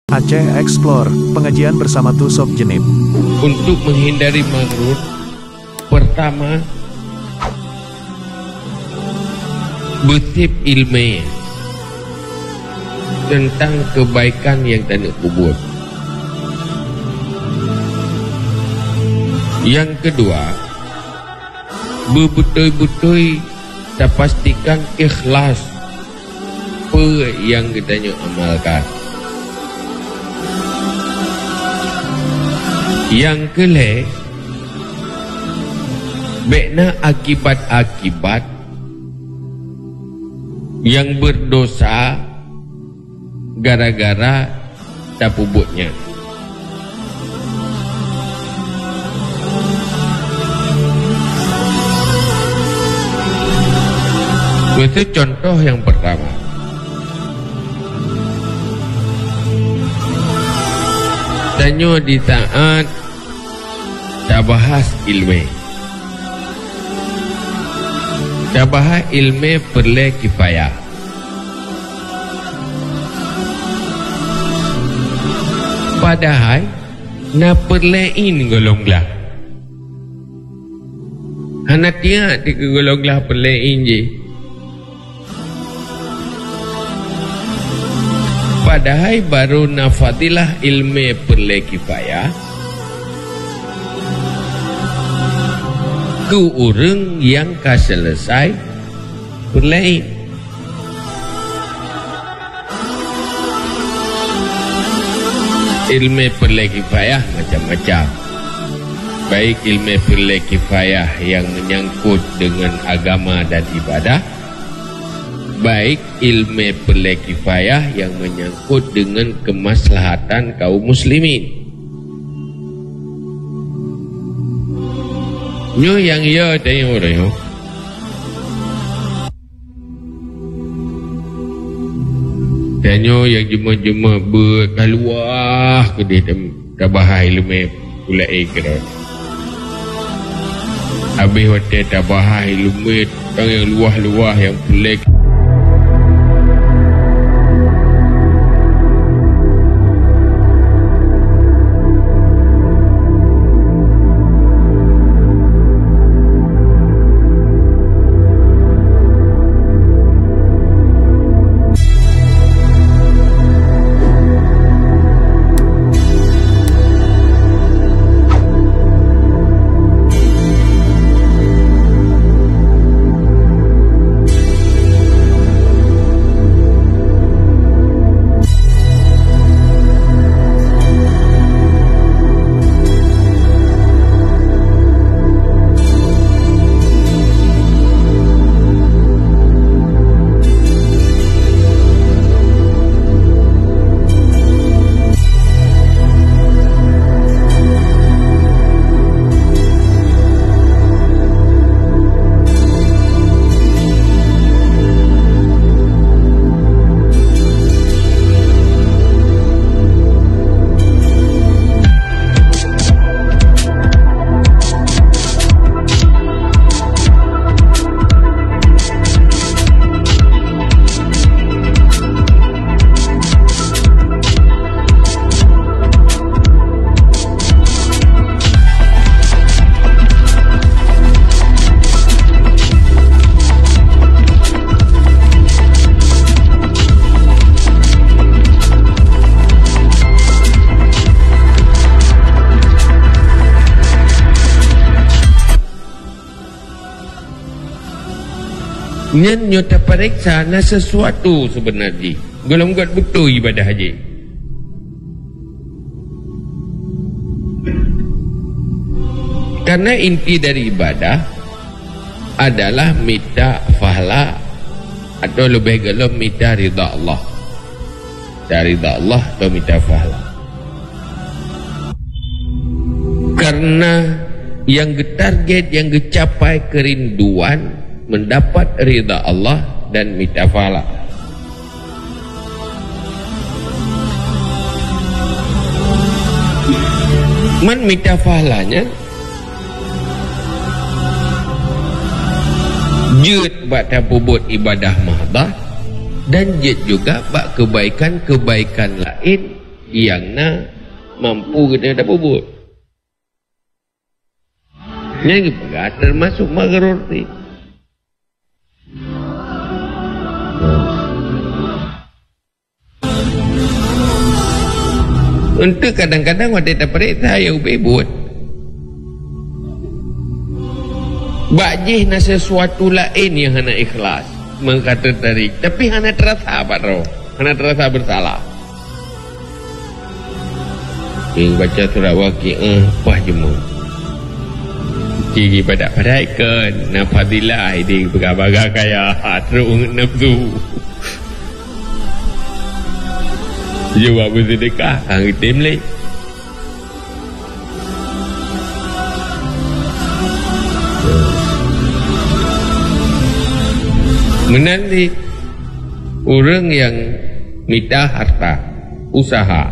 Aceh Explore, pengajian bersama Tusok Jenib. Untuk menghindari maghrur, pertama, bertip ilmiah tentang kebaikan yang tak nak buat. Yang kedua, berbetul-betul tak pastikan ikhlas apa yang kita nak amalkan. Yang kelima, bekna akibat-akibat yang berdosa gara-gara tak pubutnya. Itu contoh yang pertama. Tanya di taat tak bahas ilmu. Tak bahas ilmu perlu kifayah. Padahal nak perluin golonglah. Anak dia di golonglah perluin je. Padahal baru nafadilah ilmu perlu kifayah ke orang yang selesai perlain. Ilmu perlu kifayah macam-macam. Baik ilmu perlu kifayah yang menyangkut dengan agama dan ibadah, baik ilmu perlu kifayah yang menyangkut dengan kemaslahatan kaum muslimin. Nyo yang ya tanya orang yo. Tanya yang jema-jema berkaluah ke dia dah bahas ilmu ulai ke. Habis waktu dah bahas ilmu yang luah-luah yang pelik. Nyo tak periksa na sesuatu sebenarnya. Golong buat betul ibadah haji. Karena inti dari ibadah adalah minta pahala atau lebih gelap minta ridha Allah. Dari ridha Allah atau minta pahala. Karena yang target yang dicapai kerinduan mendapat ridha Allah dan minta pahala. Man minta pahalanya jut bak tapubut ibadah mahdah dan jut juga bak kebaikan-kebaikan lain yang na mampu kita puput. Yang kita termasuk magrorti. Untuk kadang-kadang wanita perintah yang bebut bajih na sesuatu lain yang hana ikhlas mengkata tarik, tapi hana terasa apa roh, hana terasa bersalah. Yang baca surah Waqi'ah pah jemu ciri padat-padat kan na fadilah ini bergabaga kaya terung nafsu jawab bersedekah hang tim leh. Menanti orang yang minta harta usaha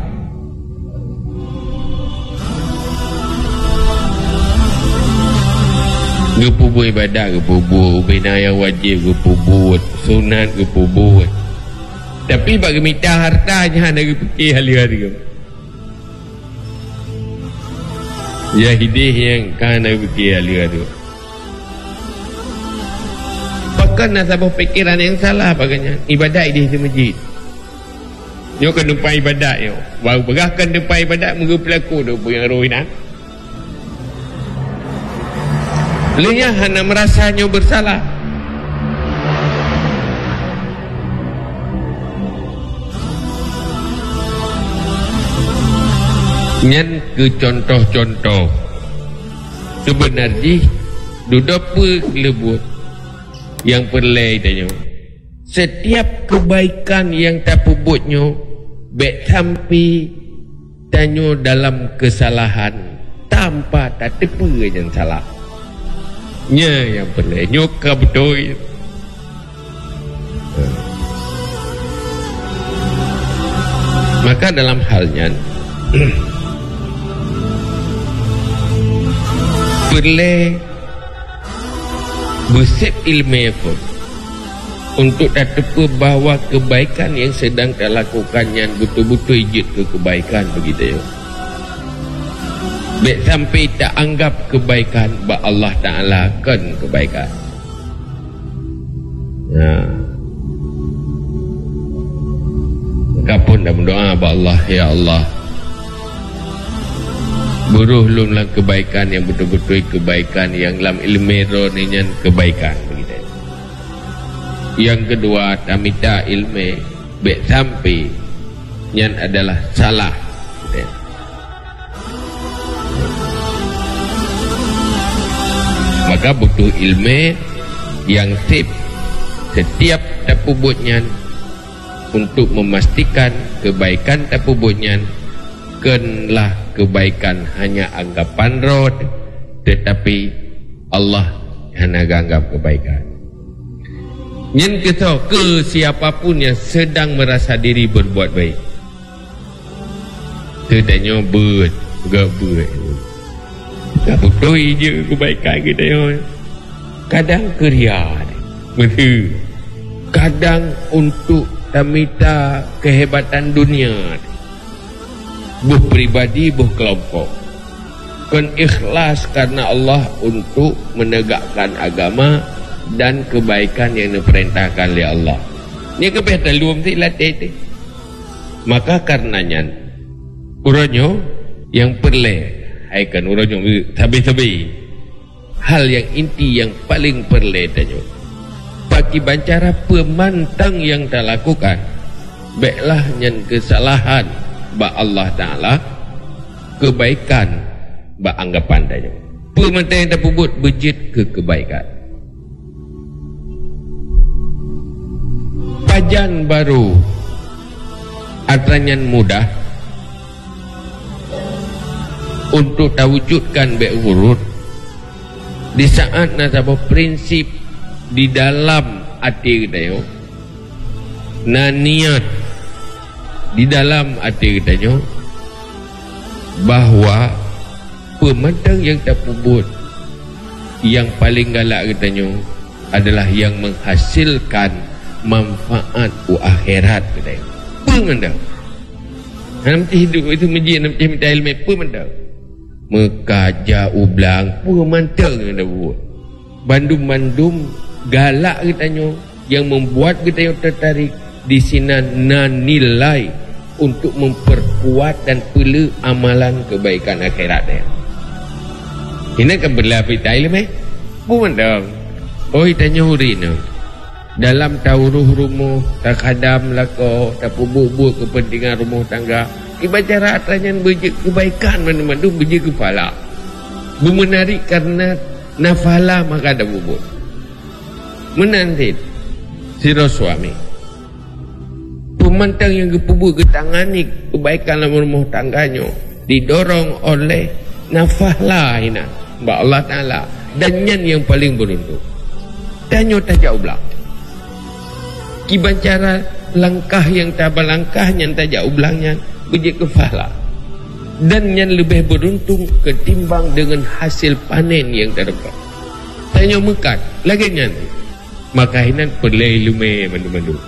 gepubu ibadah, gepubu binaya wajib, gepubu sunat, gepubu. Tapi bagi minta hartanya hanya fikir hari-hari. Jahidih yang kan fikir hari-hari. Bahkan nasabah fikiran yang salah bagainya. Ibadat di masjid. Yo kan depan ibadat yo. Baru berahkan depan ibadat mungkin pelaku tu pun yang rohinan. Lenya hanya merasanya bersalah. Nyan ke contoh-contoh sebenarnya duduk lebut yang perlai tanya setiap kebaikan yang tak pubutnya baik sampai tanya dalam kesalahan tanpa tak tepu yang salah nya yang perlai nyoka betul. Maka dalam halnya perlu bersep ilmiah pun untuk tertepu bahawa kebaikan yang sedang dilakukan yang betul-betul ijit ke kebaikan begitu ya. Baik sampai tak anggap kebaikan bahawa Allah Ta'ala kan kebaikan. Maka pun dah berdoa bahawa Allah, ya Allah, buruh lumlah kebaikan yang betul-betul kebaikan yang dalam ilmu ronian kebaikan begitu. Yang kedua tamita ilmu baik sampai yang adalah salah begitu. Maka butuh ilmu yang setiap tapubutnya untuk memastikan kebaikan tapubutnya kenlah kebaikan hanya anggapan roh, tetapi Allah hanya anggap kebaikan. Yang ketiga, ke siapapun yang sedang merasa diri berbuat baik, tidaknya gak betul je kebaikan kita ya. Kadang keria, betul. Kadang untuk tamita kehebatan dunia. Buh pribadi, buh kelompok. Kan ikhlas karena Allah untuk menegakkan agama dan kebaikan yang diperintahkan oleh Allah. Ini kebaikan luar mesti latih. Maka karenanya uranyo yang perlu aikan uranyo sabi-sabi hal yang inti yang paling perlu tanyo. Bagi bancara pemantang yang tak lakukan, baiklah yang kesalahan ba Allah Ta'ala, kebaikan ba anggapan tanyo. Pemantang yang tak pubut bejit ke kebaikan. Pajan baru atranyan mudah untuk terwujudkan baik urut di saat nasabah prinsip di dalam hati kita yo, na niat di dalam hati kita yo, bahawa pemandang yang tak pubut yang paling galak kita yo adalah yang menghasilkan manfaat akhirat kita yo. Pemandang Macam hidup itu menjadi macam minta ilmu pun mentang. Mekaja ublang pun mentang yang dah buat. Bandum-bandum galak katanya yang membuat kita yang tertarik di sini nilai untuk memperkuat dan pula amalan kebaikan akhirat dia. Ini kan berlapi ilmu pun mentang. Oh tanya hurin dalam tauruh rumah tak khadam lako tak buat kepentingan rumah tangga ibacara atanyan berje kebaikan mana-mana berje kepala menarik karena nafala maka ada bubut menantit siro suami pemantang yang kepubut ketangani kebaikan dalam rumah tangganya didorong oleh nafala ina mbak Allah Ta'ala dan yang paling beruntung tanya tajak ublak kiban cara langkah yang tabah langkahnya tajak ublangnya berjaya kefalah dan yang lebih beruntung ketimbang dengan hasil panen yang terdapat tanya mekat lagi nyanyi maka hinan perlai lume mandu-mandu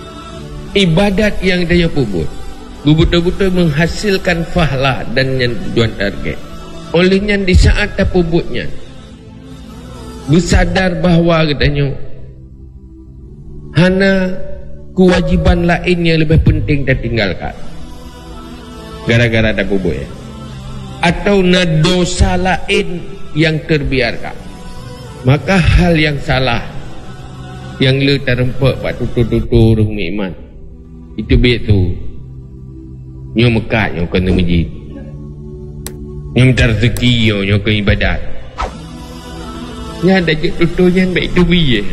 ibadat yang dia pubut betul-betul menghasilkan fahlah dan yang tujuan target olehnya di saat tak pubutnya bersadar bahawa katanya hana kewajiban lain yang lebih penting tertinggalkan gara-gara ada bubuk ya atau dosa lain yang terbiarkan maka hal yang salah yang lu terempak pak tutur-tutur rumi iman itu biar tu nyo mekat nyo kena masjid nyo minta rezeki nyo kena ibadat yang ada je tutur yang baik tu biar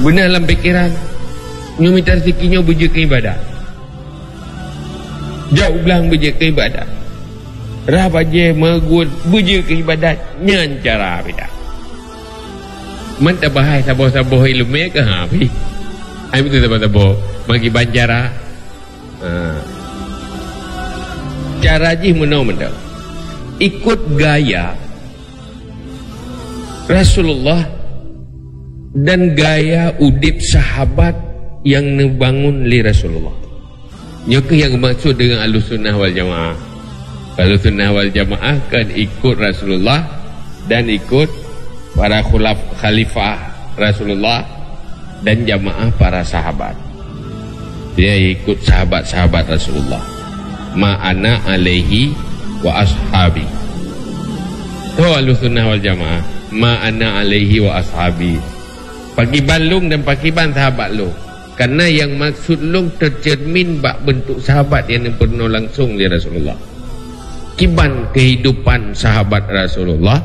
benar dalam fikiran nyo minta rezeki nyo berje ke ibadat jauh belang berje ke ibadat rah baje megut berje ke ibadat nyan cara beda mantap bahai saboh-saboh ilmu ke hapi ai betul saboh-saboh bagi bancara cara ji menau-menau ikut gaya Rasulullah dan gaya udip sahabat yang membangun li Rasulullah. Nyoke yang maksud dengan Ahlussunnah wal Jamaah. Ahlussunnah wal Jamaah kan ikut Rasulullah dan ikut para khalifah Rasulullah dan jamaah para sahabat. Dia ikut sahabat-sahabat Rasulullah. Ma'ana alaihi wa ashabi. Tu Ahlussunnah wal Jamaah. Ma'ana alaihi wa ashabi. Pakiban lung dan pakiban sahabat lu. Karena yang maksud lung tercermin bak bentuk sahabat yang pernah langsung di Rasulullah. Kiban kehidupan sahabat Rasulullah.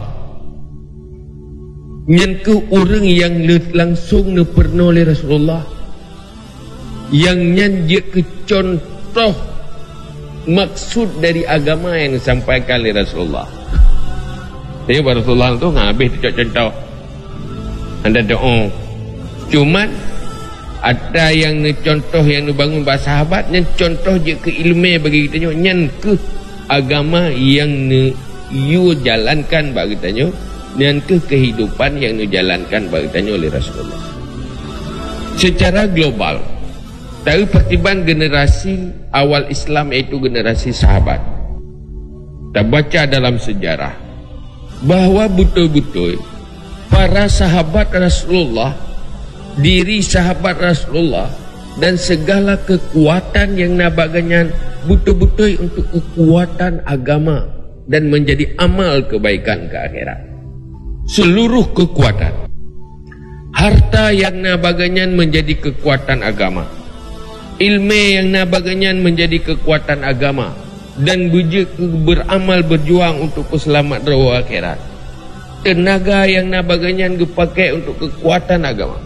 Yang ke orang yang langsung ne pernah oleh Rasulullah. Yang nyanyi ke contoh maksud dari agama yang disampaikan oleh Rasulullah. Jadi Rasulullah tu habis contoh. Anda doa. Cuman ada yang contoh yang dibangun bahasa sahabat yang contoh je ke ilmu bagi kita nyan ke agama yang you jalankan bagi kita dan ke kehidupan yang dijalankan bagi kita oleh Rasulullah. Secara global tahu pertiban generasi awal Islam iaitu generasi sahabat. Kita baca dalam sejarah bahawa betul-betul para sahabat Rasulullah, diri sahabat Rasulullah dan segala kekuatan yang nabaganyan betul-betul untuk kekuatan agama dan menjadi amal kebaikan ke akhirat. Seluruh kekuatan harta yang nabaganyan menjadi kekuatan agama, ilmu yang nabaganyan menjadi kekuatan agama dan beramal berjuang untuk keselamatan roh akhirat. Tenaga yang nabaganyan dipakai untuk kekuatan agama.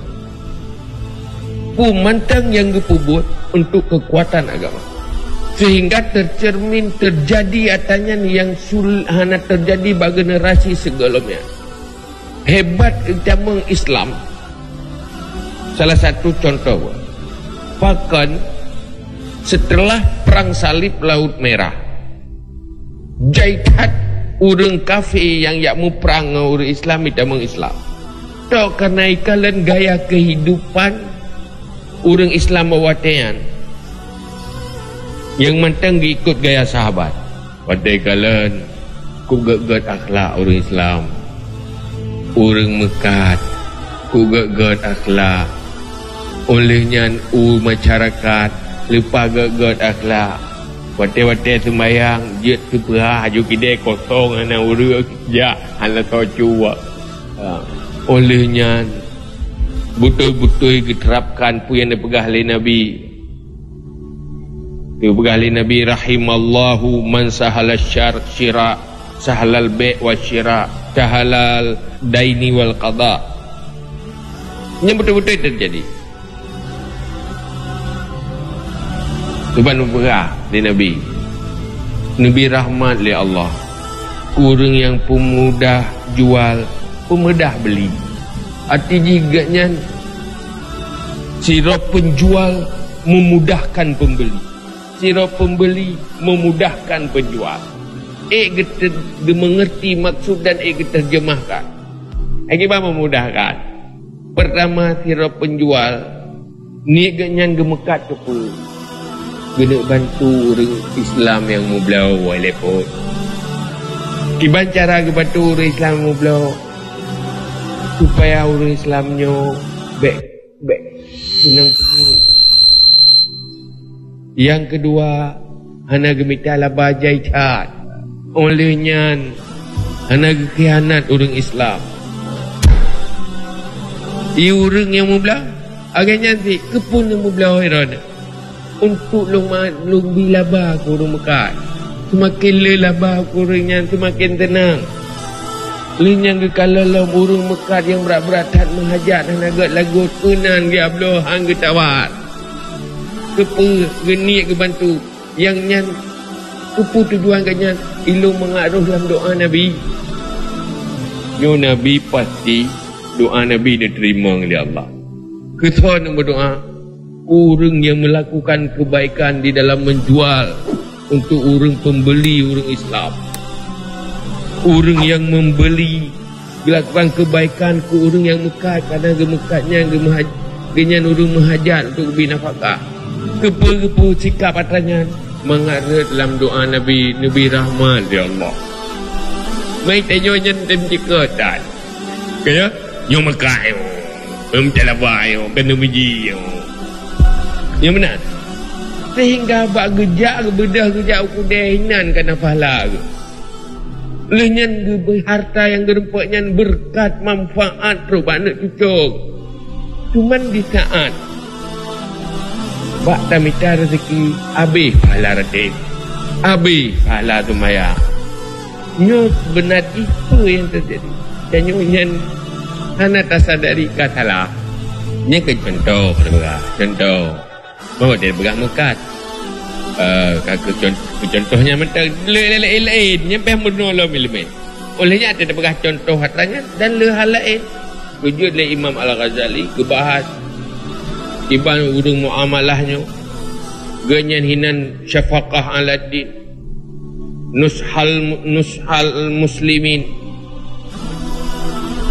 Pemantang yang dipubut untuk kekuatan agama. Sehingga tercermin terjadi atanyan yang hanya terjadi bagi generasi sebelumnya. Hebat agama Islam. Salah satu contoh. Bahkan setelah perang salib Laut Merah. Jaikat orang kafir yang yakmu perang orang Islam itu mengislam. Tak karena ikalan gaya kehidupan orang Islam mewatian Yang mantang ikut gaya sahabat. Pada kalian ku gagad akhlak orang Islam. Orang Mekah ku gagad akhlak. Olehnya masyarakat lupa gagad akhlak. Wate-wate sembayang jet seperah aju kidai kosong ana urang ya ala tocu. Olehnya betul-betul diterapkan pu yang dipegah oleh Nabi. Dipegah oleh Nabi rahimallahu man sahala syira sahalal bai' wa syira sahalal daini wal qada. Yang betul-betul terjadi. Tuhan berah di Nabi. Nabi rahmat oleh Allah. Orang yang pemudah jual, pemudah beli. Arti jiganya sirap penjual memudahkan pembeli. Sirap pembeli memudahkan penjual. Kita mengerti maksud dan kita terjemahkan. Kita memudahkan. Pertama sirap penjual ni ganyan gemekat apa? Guna bantu orang Islam yang mau belau walaupun. Kiban cara ke bantu orang Islam mau belau supaya orang Islamnya baik senang. Yang kedua, hana gemita lah bajai cat. Olehnya hana khianat orang Islam. Orang yang mau belau agaknya nanti kepun yang mau belau herana. Untuk long bilaba ke orang Mekah. Semakin lelaba ke orangnya semakin tenang. Lenyang ke kalau orang Mekah yang berat-beratan menghajat dan agak lagu kenan dia belah hang ke tawar. Kepa geniak ke bantu yang nyan kepu tujuan kanya ilmu mengaruh dalam doa Nabi. Yo Nabi pasti doa Nabi diterima oleh Allah. Kita nak berdoa orang yang melakukan kebaikan di dalam menjual untuk orang pembeli orang Islam. Orang yang membeli melakukan kebaikan ke orang yang mekat kadang gemekatnya genyan orang menghajat untuk beri nafkah. Kepa-kepa sikap atasnya mengarah dalam doa Nabi rahmat ya Allah. Mai tanyo nyen dem jikatan. Kaya yo Mekah yo. Talaba yo kena biji yo. Yang benar. Sehingga bak gejak bedah gejak kudai hinan kana pahala ke. Lenyan harta yang gerempaknya berkat manfaat terubah nak cucuk. Cuman di saat bak tamita rezeki habis pahala raden. Habis pahala tu maya. Nyo benar itu yang terjadi. Dan nyan hana tasadari katalah. Nya ke contoh contoh. Bahawa dia bergerak mekat. Contohnya mentah lain nyampe menolong ilmu. Olehnya ada bergerak contoh hatanya dan hal lain. Wujud oleh Imam Al-Ghazali kebahas iban urung muamalahnya. Ganyan hinan syafaqah ala din. Nushal muslimin.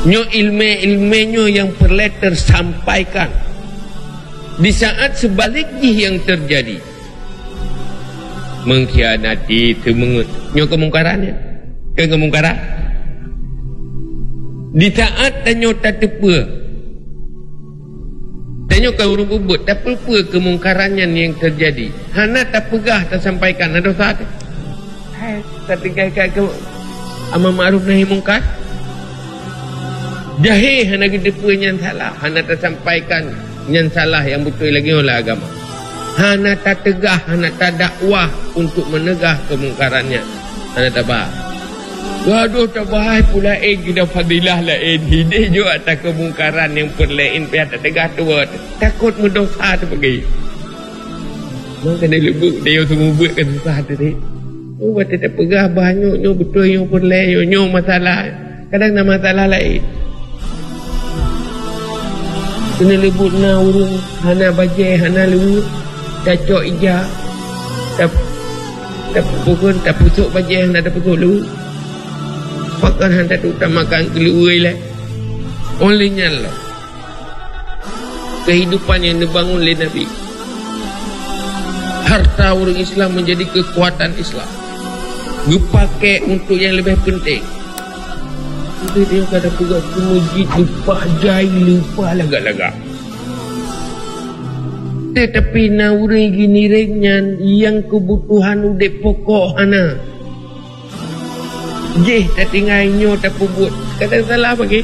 Nyo ilmu-ilmunya yang perlu tersampaikan. Di saat sebaliknya yang terjadi mengkhianati nyo kemungkarannya kemungkaran di saat tanyo tak tepa tanyo kau urung bubut tak apa kemungkarannya yang terjadi hana tak pegah tak sampaikan ada dosa hai tak tinggal ke amar ma'ruf nahi mungkar jahil hana gedepa yang salah hana tak sampaikan yang salah yang betul lagi oleh agama. Hana tak tegah, hana tak dakwah untuk menegah kemungkarannya. Hana tak bahas. Waduh tak bahas pula kita fadilah lain. Hidup juga atas kemungkaran yang perlain pihak tak tegah tu. Takut mendosa tu pergi. Memang kena lebuk dia semua buat kan susah tu ni. Oh baca tak pegah banyaknya betul yang perlain. Yang masalah. Kadang nak masalah lain. Kena lebut na urung hana bajai hana lebut cacok ija tak pukul tak pusuk bajai hana tak pusuk lebut pakan hana tak utamakan keluai lah olehnya lah kehidupan yang dibangun oleh Nabi harta orang Islam menjadi kekuatan Islam. Dipakai untuk yang lebih penting. Jadi dia kata pergi ke masjid, lupa jai, lupa lagak-lagak. Tetapi na orang gini renyan yang kebutuhan udah pokok hana. Jeh tak tinggal inyo tak buat. Kata salah bagi.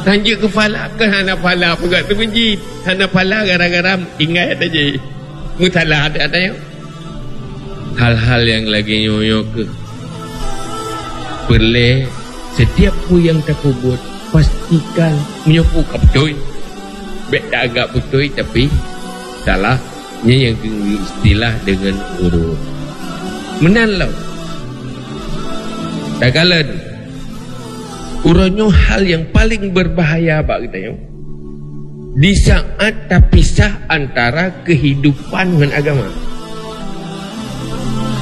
Tanjik kepala ke hana pala pergi ke masjid. Hana pala gara-gara ingat aja. Mutalah ada yang hal-hal yang lagi nyoyo ke perle setiap pu yang tak buat pastikan menyopu kaptoy bet tak agak betul tapi salahnya yang istilah dengan urut menalau tak kalan urutnya hal yang paling berbahaya bagi kita di saat terpisah antara kehidupan dengan agama.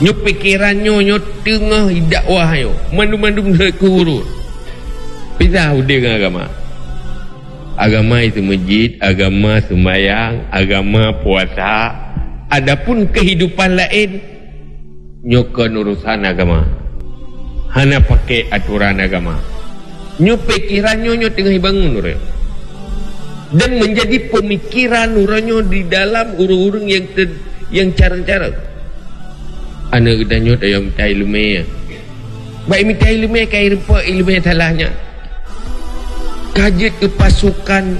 Nyo pikirannya nyo tengah dakwah yo mandum-mandum ke urut. Pisah udah dengan agama. Agama itu masjid, agama sembahyang, agama puasa. Adapun kehidupan lain nyo ke urusan agama. Hana pakai aturan agama. Nyo pikirannya nyo tengah bangun urut. Dan menjadi pemikiran urangnya di dalam urung-urung yang cara-cara. Anak kita nyot ayam minta ilmu. Baik minta ilmu kaya rupa ilmu salahnya. Kajet kepasukan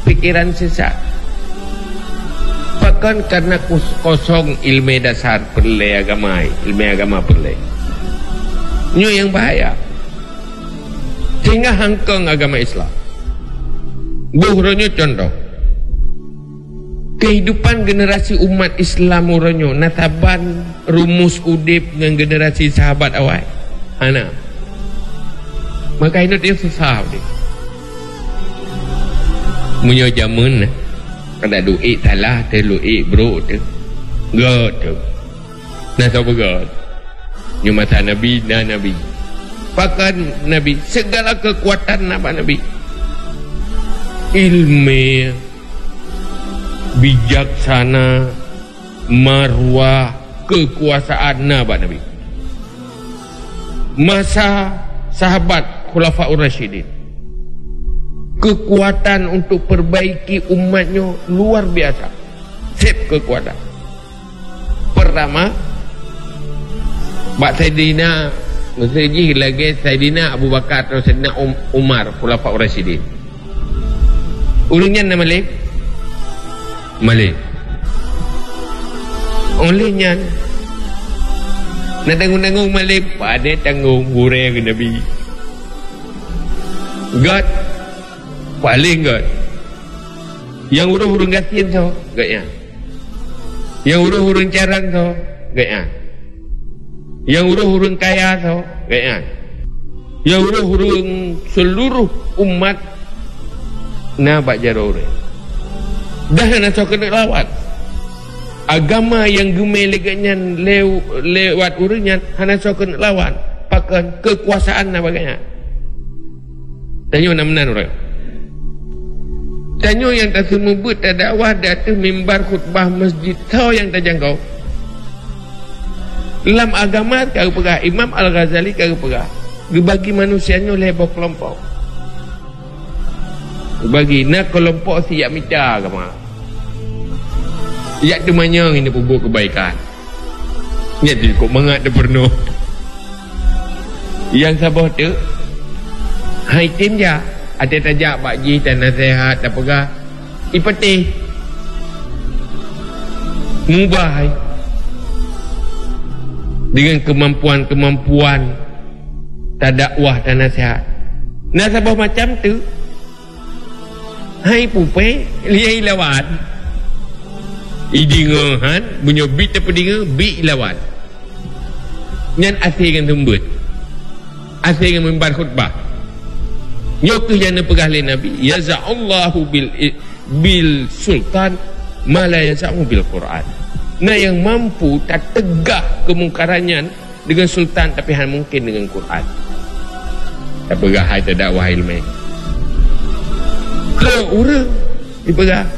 pikiran sesat. Bahkan karena kosong ilmu dasar perle agama, ilmu agama perle. Nyo yang bahaya. Sehingga hangkang agama Islam. Buhronyo contoh kehidupan generasi umat Islam uronyo nataban rumus udip dengan generasi sahabat awal anak maka itu dia susah dia munyo jamun kada duit salah terluit bro tu god tu nasa begod nyo masa nabi dan nabi pakan nabi segala kekuatan nabi ilmu bijaksana marwah kekuasaan Nabi masa sahabat Khulafaur Rasyidin kekuatan untuk perbaiki umatnya luar biasa sip kekuatan pertama Pak Saidina Masjid lagi Saidina Abu Bakar atau Saidina Umar Khulafaur Rasyidin ulungnya nama Malik olehnya nak tanggung-tanggung Malik pada tanggung huraya ke Nabi God paling God yang urung-urung gatin so gaya yang urung-urung carang so gaya yang urung-urung kaya so gaya yang urung-urung seluruh umat na bak jarore dah nak kena lawat agama yang gemel leganya lewat urunnya hana kena lawan pakan kekuasaan na bagainya tanyo namnan orang tanyo yang tak semubut tak dakwah datang mimbar khutbah masjid kau yang terjangkau dalam agama kau pegah Imam Al-Ghazali kau pegah bagi manusianya lebih kelompok bagi nak kelompok siap minta agama yak demanya ini pupuk kebaikan jadi kok mengat dia penuh yang sabah tu hai tim je ada tajak bakji dan nasihat dan pegah ipetih mubah dengan kemampuan-kemampuan tak dakwah dan nasihat nasabah macam tu hai pupe liai lawan idingahan punya bit apa dinga bi lawan nyan asingan tembut asingan mimbar khutbah nyokuh yang pegah le Nabi yaza'allahu bil sultan ma la yaza'u bil Quran nah yang mampu tak tegak kemungkarannya dengan sultan tapi hanya mungkin dengan Quran tak pegah hai tak dakwah ilmu ke orang dipegang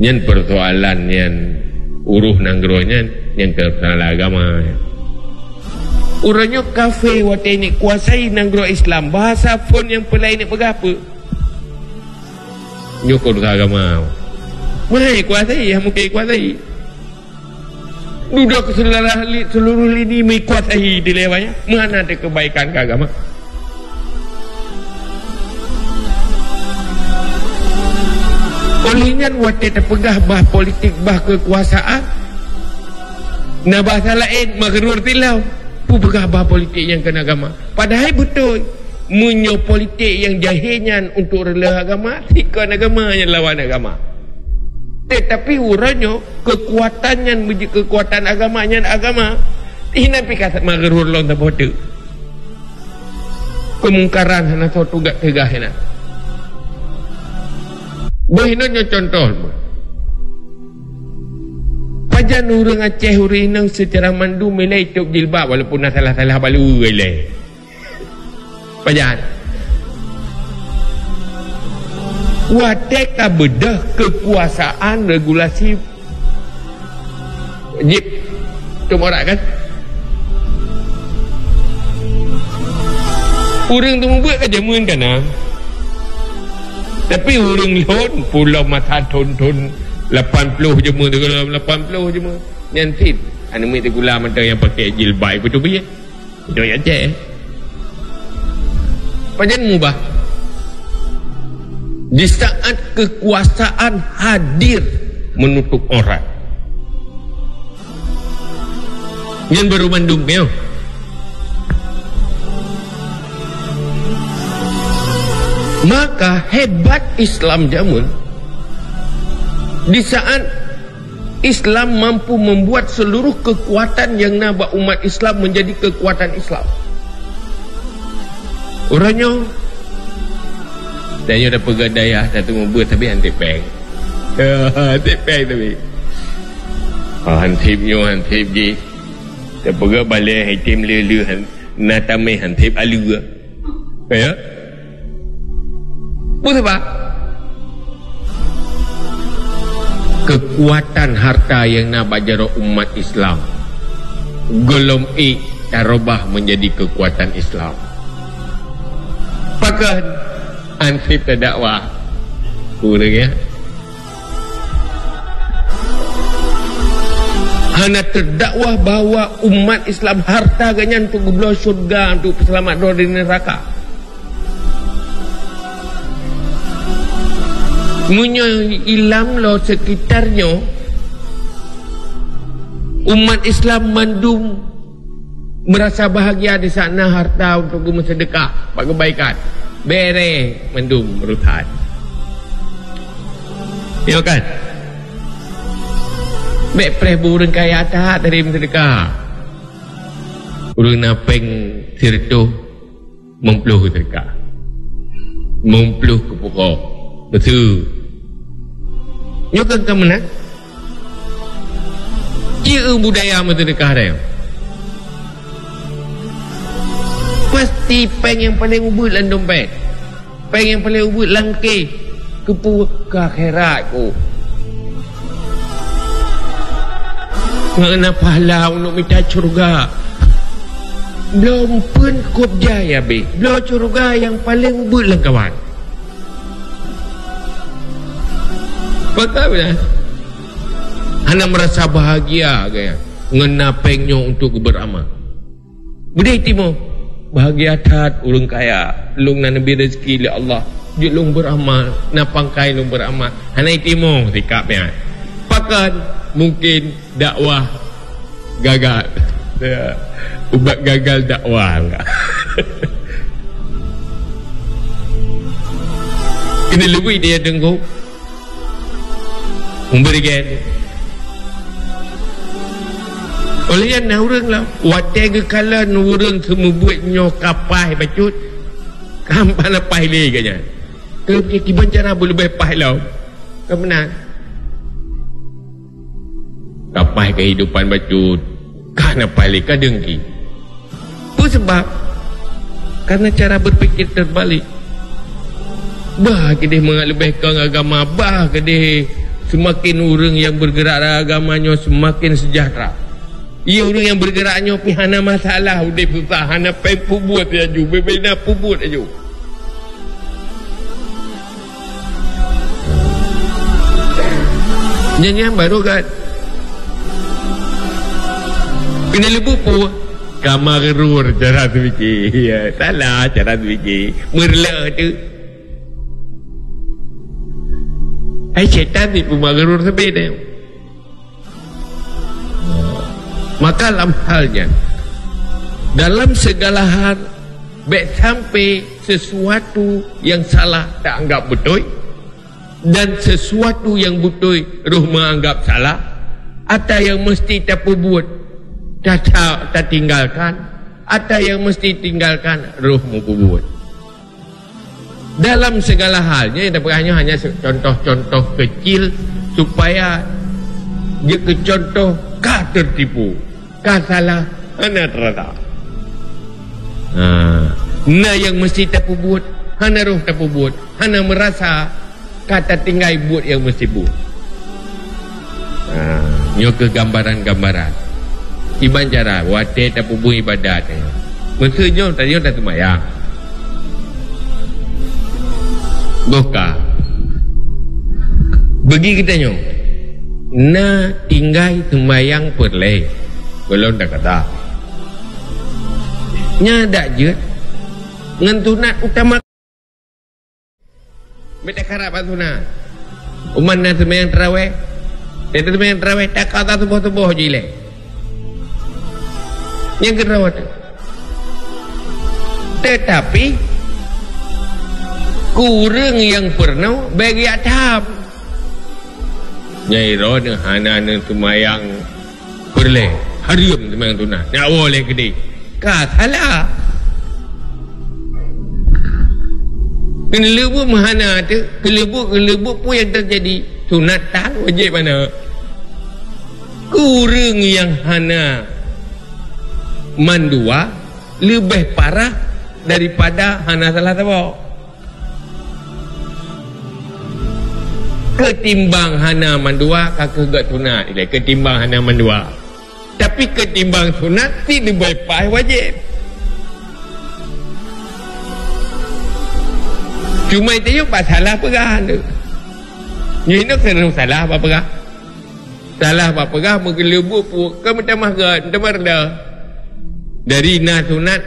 Yang persoalan yang uruh nanggronya yang persoalan agama. Urangnya kafe wate ni kuasai nanggro Islam, bahasa pun yang pelai ni berapa? Nyukur agama. Mai kuasai yang mungkin kuasai. Duduk seluruh lini mikuasai di lewanya. Mana ada kebaikan ke agama? Olehnya wate terpegah bah politik bah kekuasaan. Nah bahasa lain magerur tilau. Pegah bah politik yang kena agama. Padahal betul menyo politik yang jahilnya untuk rela agama, tikon agama yang lawan agama. Tetapi urangnya kekuatannya menjadi kekuatan agamanya agama. Ini pikir magerur long tak bodoh. Kemungkaran hana satu gak tegah hana. Bohinanya contoh. Pajan orang Aceh orang secara mandu melai tok jilbab walaupun nak salah-salah balu eleh. Pajan. Wateka bedah kekuasaan regulasi wajib comorak kan? Orang tu membuat kejamuan kan? Tapi orang lon pulau mata tonton 80 jema tu kalau 80 jema nyantit anu mi gula mata yang pakai jilbab betul biar itu ya Aceh pajan mubah di saat kekuasaan hadir menutup orang yang baru mandum ya maka hebat Islam jamun di saat Islam mampu membuat seluruh kekuatan yang nabak umat Islam menjadi kekuatan Islam. Orangnya tanya dah pegang daya satu membuat tapi hantip peng. Hantip peng tapi. Hantip je. Dia pegang balik hitam lelu natamai hantip alu. Ya? Apa? Kekuatan harta yang nak bajaro umat Islam golom tarobah menjadi kekuatan Islam. Pakan ansip terdakwah kurang ya. Hana terdakwah bahawa umat Islam harta ganyan untuk belah syurga untuk selamat dari neraka. Munyo ilam lo sekitarnya umat Islam mandum merasa bahagia di sana harta untuk bersedekah buat kebaikan bere mandum merutat ya kan mek preh burung kaya atas dari bersedekah burung napeng sirtuh mempluh sedekah mempluh ke pokok betul nyokang ke mana? Kira budaya sedekah dia. Pasti peng yang paling ubud dalam dompet. Peng yang paling ubud langkih kepu ke akhirat ko. Mengenai pahala untuk minta syurga. Belum pun kop jaya be. Belum syurga yang paling ubud lah kawan. Betul tak? Anda merasa bahagia kaya ngena pengnya untuk beramal. Budaya timur bahagia tat ulung kaya, ulung nan nabi rezeki li Allah, julung beramal, napangkai ulung beramal. Anda timur sikapnya. Pakan mungkin dakwah gagal. Ubat gagal dakwah enggak. Ini lebih dia dengung memberikan oleh yang orang lah watai ke kalan orang semua buat nyokapai bacut kampan apa ini kanya kekiban cara boleh berpah lah kebenar kapai kehidupan bacut kan apa ini kadengki apa sebab karena cara berfikir terbalik bah kedih mengalibahkan agama bah kedih semakin orang yang bergerak dalam agamanya semakin sejahtera. Ia orang yang bergeraknya pi hana masalah udah susah hana pai buat aju bebena buat aju. Nyanyi baru kan kena lebu pu kamar gerur cara tu fikir ya, salah cara tu fikir merla tu ai syaitan ni pun gerur sebeda. Maka dalam halnya dalam segala hal baik sampai sesuatu yang salah tak anggap betul dan sesuatu yang betul roh menganggap salah atau yang mesti tak buat tak tinggalkan atau yang mesti tinggalkan roh mau buat. Dalam segala halnya yang dapatnya hanya contoh-contoh kecil supaya dia ke contoh kah tertipu kah salah hana terada. Nah yang mesti tak buat hana roh tak buat hana merasa kata tinggal buat yang mesti buat. Nyo ke gambaran-gambaran iban cara wate tak buat ibadat maksudnya tadi tak semayang boka bagi kita nyo na tinggal semayang perle kalau tak kata nya dak je ngentunat utama beta karap atuna uman na semayang tarawih dia semayang tarawih tak kata tubuh-tubuh jile yang kerawat. Tetapi kurang yang pernah bagi atap nyai roh hana semayang perle harium semayang tunat nak boleh gede kah salah kelebu mahana tu kelebu pun yang terjadi sunatan wajib mana kurang yang hana mandua lebih parah daripada hana salah tahu ketimbang hana mandua kakak gak sunat ketimbang hana mandua tapi ketimbang sunat si lebih parah wajib cuma itu yuk salah pegah tu ni nak kena salah apa pegah salah apa pegah mungkin lebu pun kamu tak mahgat tak marda dari na sunat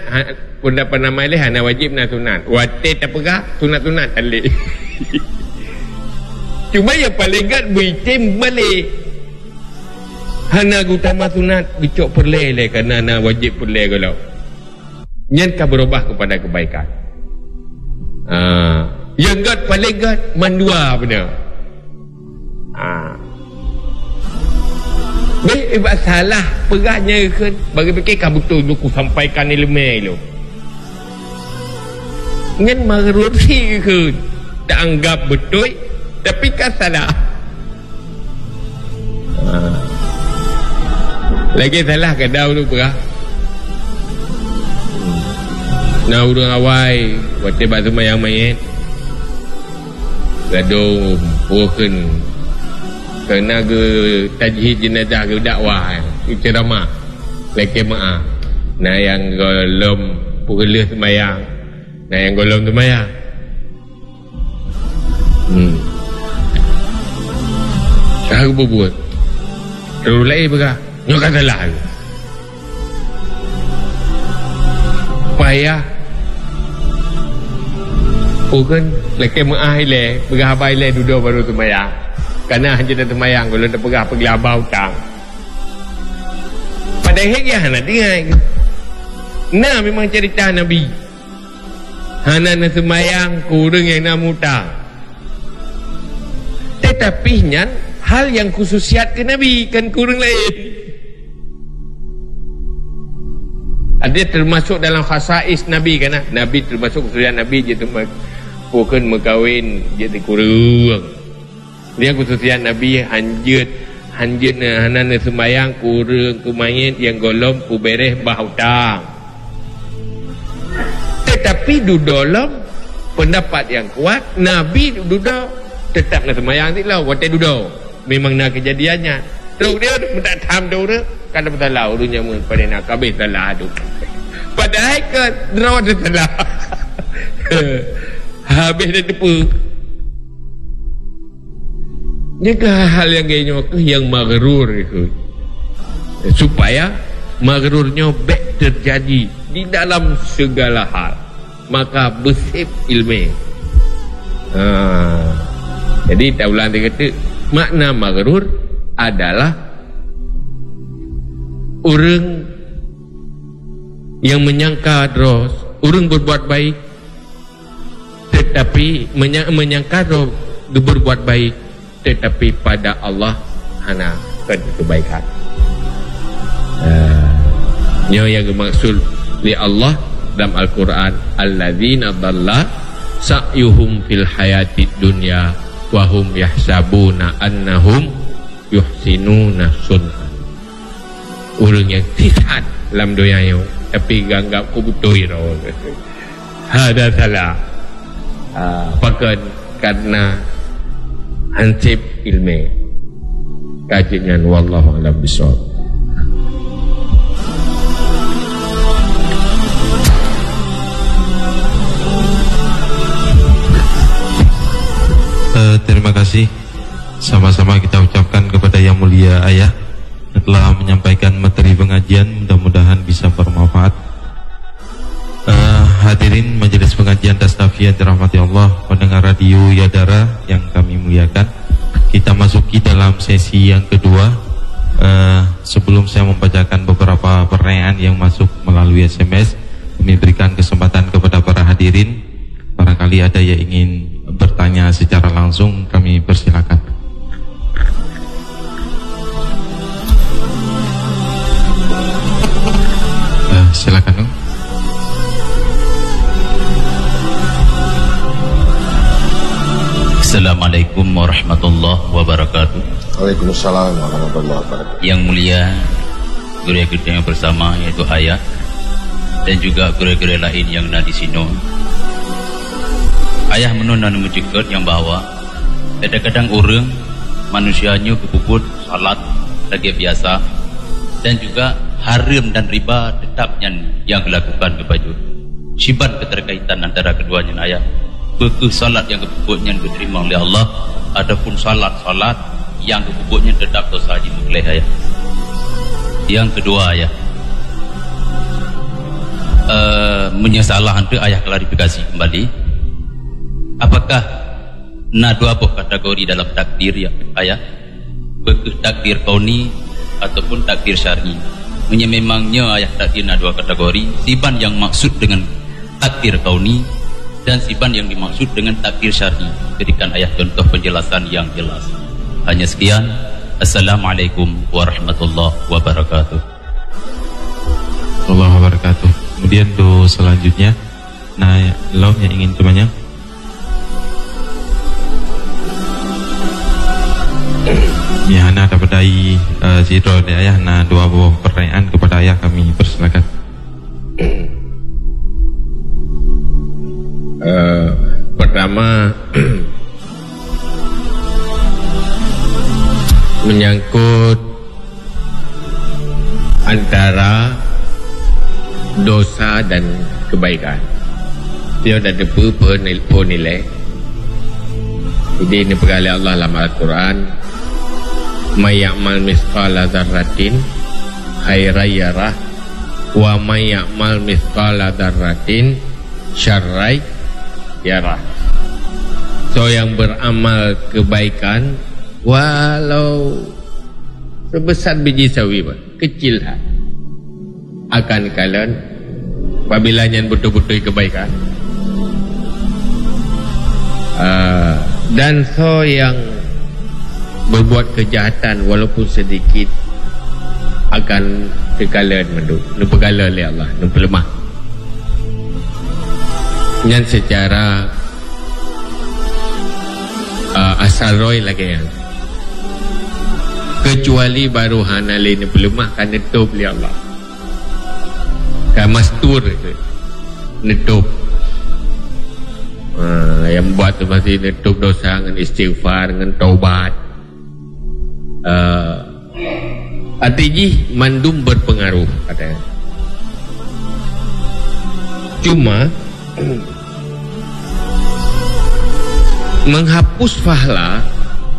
pun dapat nama leh hana wajib na sunat wate tak pegah sunat-sunat alik cuma yang paling gat bitim balik hana utama sunat dicok perle le kerana na wajib perle kalau nyen ka berubah kepada kebaikan yang gat paling gat mandua benar Ibarat salah pegahnya ke bagi fikir kan betul aku sampaikan ilmu lu ngan maruti ke tak anggap betul tapi kan salah lagi salah ke dah lu pegah na urang awai wate batu mayang mayat gaduh pukeun kena ke tajhid jenazah ke dakwah ceramah leke maaf nah yang golom pukul semayang nah yang golom semayang saya buat terlalu lain berkah nyo kata lah payah pukul leke maaf le berhabai le duduk baru semayang kerana hanya dah temayang kalau dah pegah pergi abah hutang pada akhirnya nak dengar nah memang cerita Nabi hana nak semayang kurang yang nak hutang tetapi nyan hal yang khususiat ke Nabi kan kurang lain ada termasuk dalam khasais Nabi kan Nabi termasuk khususiat Nabi je tu bukan megawin je kurang dia khususnya Nabi hanjut hana sembayang kurang kumain yang golom ku bereh bahutang tetapi dalam pendapat yang kuat Nabi duduk tetap nak sembayang tidak lah waktu duduk memang nak kejadiannya tu dia tak tham tu dia kan betul lah urunya mun pada nak kabeh salah tu padahal ke draw dia salah habis dia tepu jaga hal yang gayanya yang maghrur itu supaya maghrurnya baik terjadi di dalam segala hal maka bersif ilmu. Jadi tak ulang dia kata makna maghrur adalah orang yang menyangka terus orang berbuat baik tetapi menyangka terus berbuat baik tetapi pada Allah hanya kebaikan. Yang dimaksud li Allah dalam Al-Quran alladzina dhalla sa'yuhum fil hayatid dunya wa hum yahsabuna annahum yuhsinuna sun'a. Orang yang sesat dalam dunia ini tapi ganggap ku betul ada salah pakai karena hansip ilmu kajian wallahu a'lam bishawab. Terima kasih. Sama-sama kita ucapkan kepada Yang Mulia Ayah yang telah menyampaikan materi pengajian, mudah-mudahan bisa bermanfaat. Hadirin majelis pengajian Tastafiyah dirahmati Allah, pendengar radio Yadara yang kami muliakan, kita masuki dalam sesi yang kedua. Sebelum saya membacakan beberapa pertanyaan yang masuk melalui SMS, kami berikan kesempatan kepada para hadirin. Barangkali ada yang ingin bertanya secara langsung, kami persilakan. Silakan. Assalamualaikum warahmatullahi wabarakatuh. Waalaikumsalam warahmatullahi wabarakatuh. Yang mulia guru-guru yang bersama yaitu Ayah dan juga guru-guru lain yang ada di sini. Ayah menunjukkan menunjukkan yang bahwa kadang-kadang orang manusianya kebubut salat lagi biasa dan juga haram dan riba tetap yang dilakukan kepada siban keterkaitan antara keduanya. Ayah beku salat yang kebubutnya diterima oleh Allah adapun salat yang kebubutnya tetap dosa dimulai. Ayah yang kedua ayah menyesalah hantu ayah klarifikasi kembali. Apakah dua kategori dalam takdir ya ayah? Betul takdir kauni ataupun takdir syar'i. Memangnya ayah takdir dua kategori. Siban yang maksud dengan takdir kauni dan siban yang dimaksud dengan takdir syar'i. Berikan ayah contoh penjelasan yang jelas. Hanya sekian. Assalamualaikum warahmatullahi wabarakatuh. Warahmatullahi wabarakatuh. Kemudian do selanjutnya, lo yang ingin bertanya. Ya, Ana dapat dari Zidro dari Ayah. Dua buah pertanyaan kepada Ayah, kami persilakan. Pertama menyangkut antara dosa dan kebaikan. Dia ada debu nilai. Jadi ini perkali Allah dalam Al-Quran, may ya'mal mithqala dzarratin khairan yarah wa may ya'mal mithqala dzarratin syarran yarah. So yang beramal kebaikan walau sebesar biji sawi kecil akan kalian apabila yang betul-betul kebaikan. Dan so yang berbuat kejahatan walaupun sedikit akan terkala mendu oleh Allah, lemah. Dan secara asal roy lagi yang kecuali baru hanali lemah kan netup oleh Allah. Kan mastur itu netup. Yang buat tu masih netup dosa dengan istighfar dengan taubat. Artinya mandum berpengaruh katanya. Cuma menghapus pahala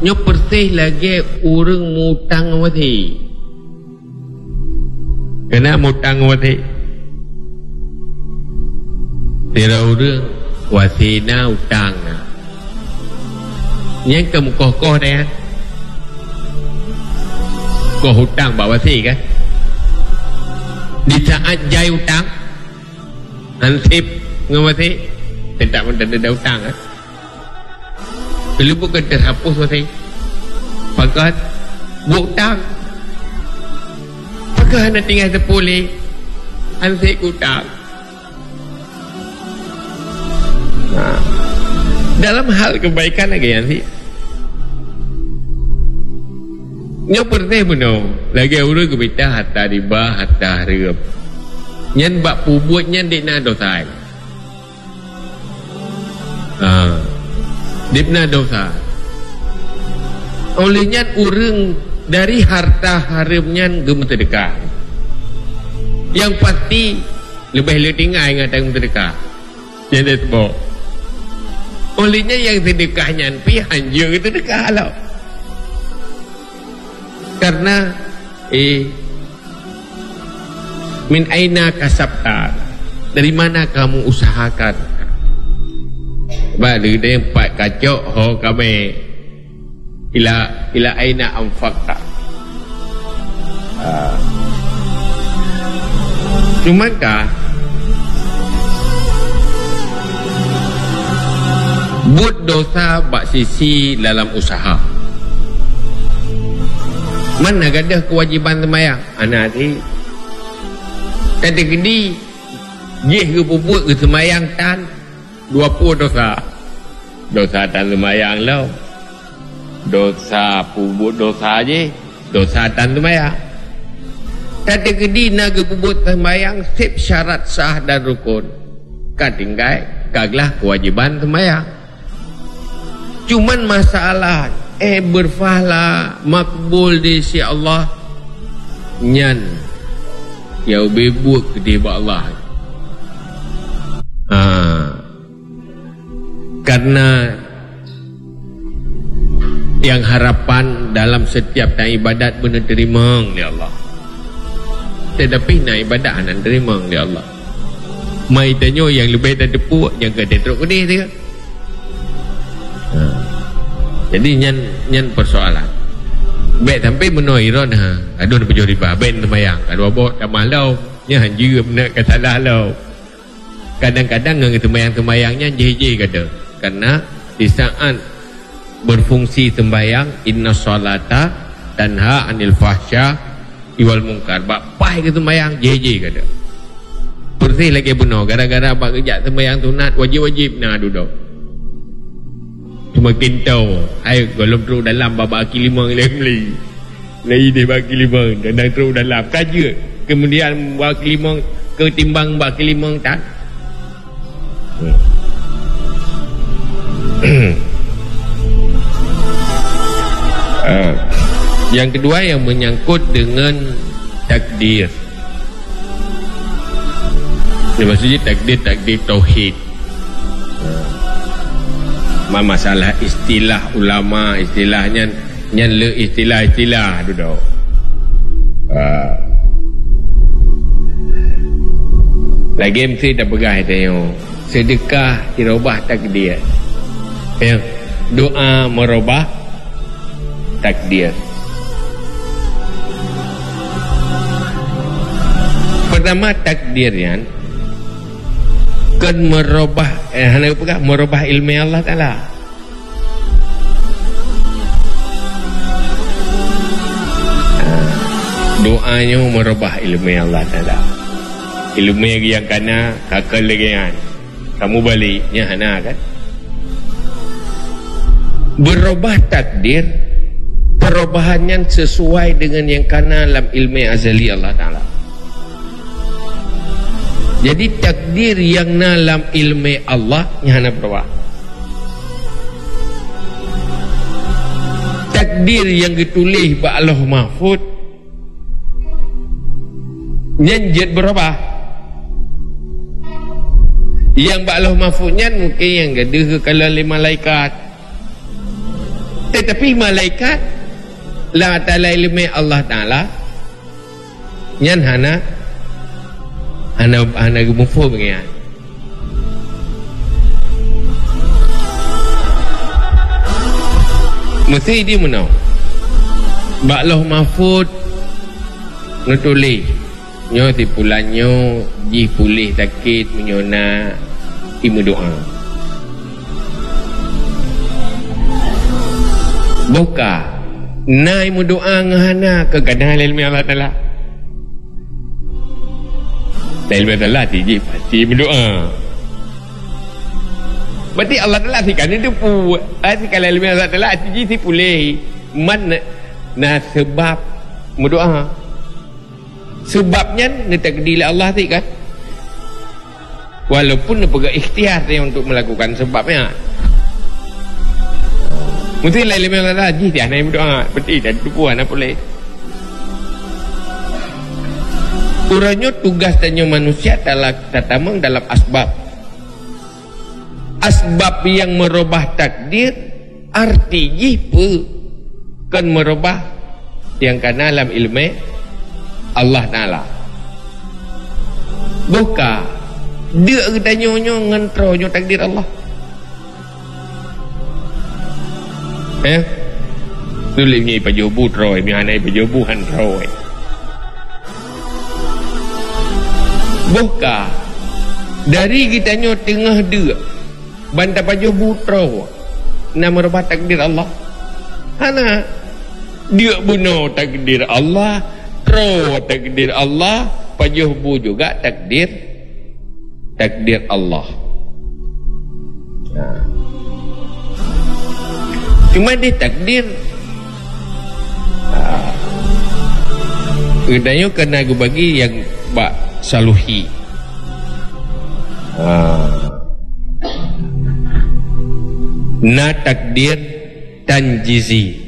nya pertih lagi urang mutang wati. Kena mutang wati. Tira urang wati na utang. Yang kamu kokoh dia. Kau hutang bawa wati kan? Di saat jai hutang ansip ngawati tidak mendadak hutang kan? Bila bukan terhapus wati pakat hutang pakat nak tinggal sepulih ansip hutang. Dalam hal kebaikan lagi nanti nya perteh benar lagi urang kebita hatta riba hatta harap nyan bak pubuat nyan dikna dosa dikna dosa oleh nyan urang dari harta harap nyan gem terdekah yang pasti lebih tinggal ingat yang terdekah jadi sebab olehnya yang sedekah nyan pi hanja itu sedekah lah karena min aina kasabta, dari mana kamu usahakan. Balik dia empat kacok ho kami ila aina anfaqta. Cumankah buat dosa bak sisi dalam usaha? Mana gadah kewajiban sembahyang anak ni kata gedi jih ke puput ke sembahyang tan 20 dosa tan sembahyang lah dosa puput dosa je dosa tan sembahyang kata gedi nak ke puput sembahyang sip syarat sah dan rukun katinggai kaglah kewajiban sembahyang cuman masalah berfahala makbul di si Allah nyan yau bebuk di Allah karena yang harapan dalam setiap nak ibadat benar terima di Allah tetapi nak ibadat anak terima di Allah mai tanyo yang lebih tak depuk yang kata teruk ni dia jadi nyan persoalan baik sampai menoiron aduh nak berjual riba baik terbayang aduh abok tak malau nya hanjir benar kata salah lau kadang-kadang dengan terbayang-terbayangnya jeje kata karena di saat berfungsi sembahyang inna salata tanha anil fahsya iwal munkar bapai ke sembahyang jeje kata bersih lagi benar gara-gara abak kerja sembahyang sunat wajib-wajib nah duduk semakin tahu ayo kalau terus dalam baki lima beli lagi dia baki lima dan terus dalam kaja kemudian baki lima ketimbang baki lima tak yang kedua yang menyangkut dengan takdir maksudnya takdir tauhid masalah istilah ulama istilahnya nyan le istilah duduk lagi mesti dah pegang tengok sedekah dirubah takdir doa merubah takdir pertama takdir yang kan merubah merubah ilmu Allah Ta'ala doanya merubah ilmu Allah Ta'ala ilmu yang kana kakal lagi kan kamu baliknya hana kan berubah takdir perubahannya sesuai dengan yang kana dalam ilmu azali Allah Ta'ala. Jadi takdir yang dalam ilmu Allah hana berubah. takdir yang ditulis ba Allah Mahfud nyanjit berubah. Yang ba Allah Mahfudnya mungkin yang gede ke kalau malaikat, tetapi malaikat la ta'ala ilmi Allah Ta'ala nyan hana gemufo bengian. Mesti dia menau ba Allah Mahfud nutulis nyo tipulannya ji pulih sakit menyona imu doa buka na imu doa ngahana kegadaan ilmi Allah Ta'ala ilmi Allah Ta'ala tiji pasti imu doa berarti Allah Ta'ala sikan itu pu kalau ilmi Allah Ta'ala tiji si pulih man na sebab imu doa sebabnya ni takdir Allah tu kan, walaupun dia pegang ikhtiar dia untuk melakukan sebabnya mesti lain memang Allah haji dia nak berdoa berarti dan tupuan apa boleh uranya tugas tanya manusia tatamang dalam asbab yang merubah takdir arti jipa kan merubah yang kena dalam ilmu Allah Ta'ala buka dia tanya-nya ngentronya takdir Allah tulis ni pajobu troy mihanai pajobu han troy buka dari kitanya tengah dia banta pajobu troy nama merubah takdir Allah hana dia bunuh takdir Allah takdir Allah pajuhbu juga takdir Allah. Nah. Cuma dia takdir udahnya kena bagi yang bak saluhi na takdir tanjizi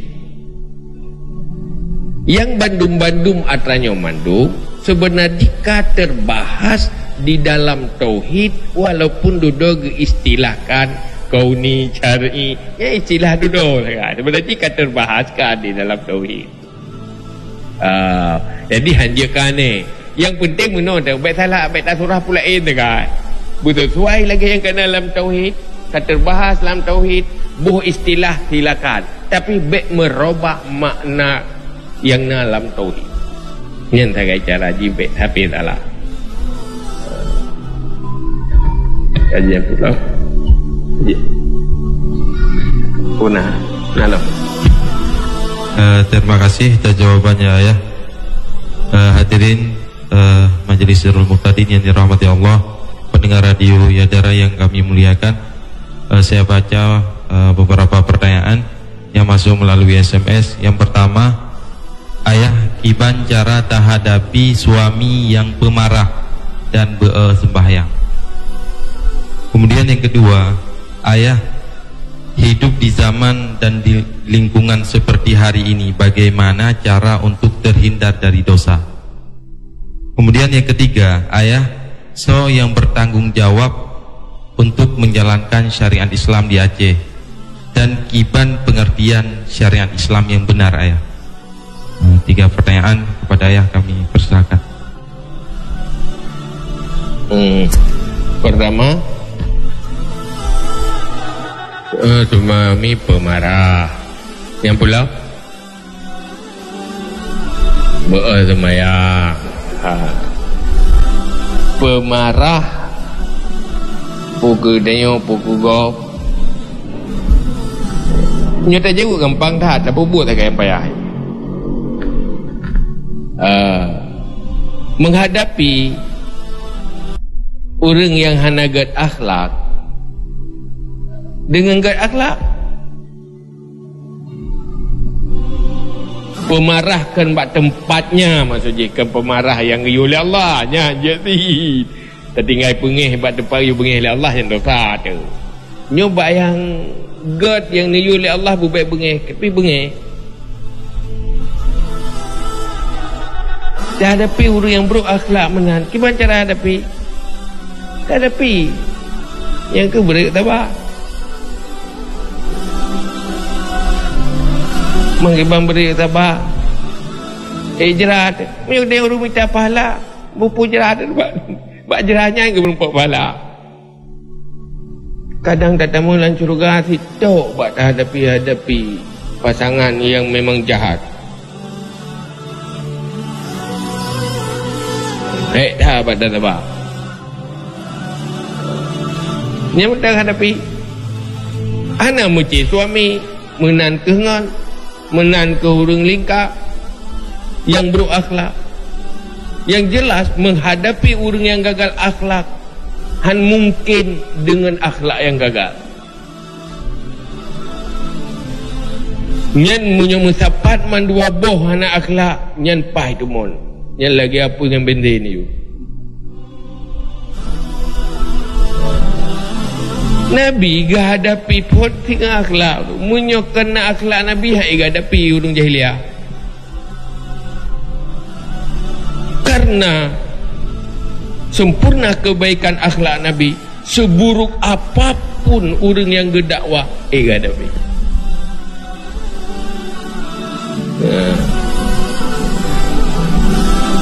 yang bandum-bandum atranya mandum sebenarnya terbahas di dalam tauhid walaupun duduk istilahkan kauni syar'i ya istilah duduk kan sebenarnya terbahas kan di dalam tauhid jadi hanjakan ni yang penting menurut baik salah baik tak surah pula kan betul sesuai lagi yang kena dalam tauhid terbahas dalam tauhid buh istilah silakan tapi baik merubah makna yang dalam tauhid yang tak cara jibet tapi taklah kajian pula punah nalo terima kasih atas jawabannya ya hadirin Majelis Sirrul Muqtadin yang dirahmati Allah pendengar radio Yadara yang kami muliakan saya baca beberapa pertanyaan yang masuk melalui SMS. Yang pertama, ayah kiban cara terhadapi suami yang pemarah dan sembahyang. Kemudian yang kedua, ayah hidup di zaman dan di lingkungan seperti hari ini, bagaimana cara untuk terhindar dari dosa? Kemudian yang ketiga, ayah yang bertanggung jawab untuk menjalankan syariat Islam di Aceh dan kiban pengertian syariat Islam yang benar, ayah. 3 pertanyaan kepada ayah kami persilakan. Pertama, suami pemarah. Yang pula sembahyang. Pemarah pukul denyo pukul golf. Nyata jauh gampang dah, tak buat tak yang payah. Menghadapi orang yang hanagat akhlak dengan gad akhlak, pemarahkan bak tempatnya, maksudnya kan pemarah yang oleh Allah nya jadi tertinggal pengih bak tempat you pengih oleh Allah yang dosa tu. Nyoba yang gad yang ni oleh Allah bubai pengih tapi pengih Dah hadapi orang yang buruk akhlak menan. Gimana cara hadapi? Tak hadapi. Yang ke beri tabah. Mengimbang beri tabah. Jerat. Mereka dia orang minta pahala. Bupu jerat. Bak jeratnya yang belum pahala. Kadang datang mulan curga sitok buat hadapi pasangan yang memang jahat. Dah pada tabah. Yang mudah hadapi. Anak muci suami menan kengan, menan ke hurung lingkar yang buruk akhlak. Yang jelas menghadapi orang yang gagal akhlak han mungkin dengan akhlak yang gagal. Nyan punya musapat man dua boh anak akhlak nyan pah itu mon. Nyan lagi apa yang benda ni. Nabi gak hadapi pot tinggal akhlak. Munyo kena akhlak Nabi hai gak hadapi urung jahiliah. Karena sempurna kebaikan akhlak Nabi, seburuk apapun orang yang berdakwah gak hadapi.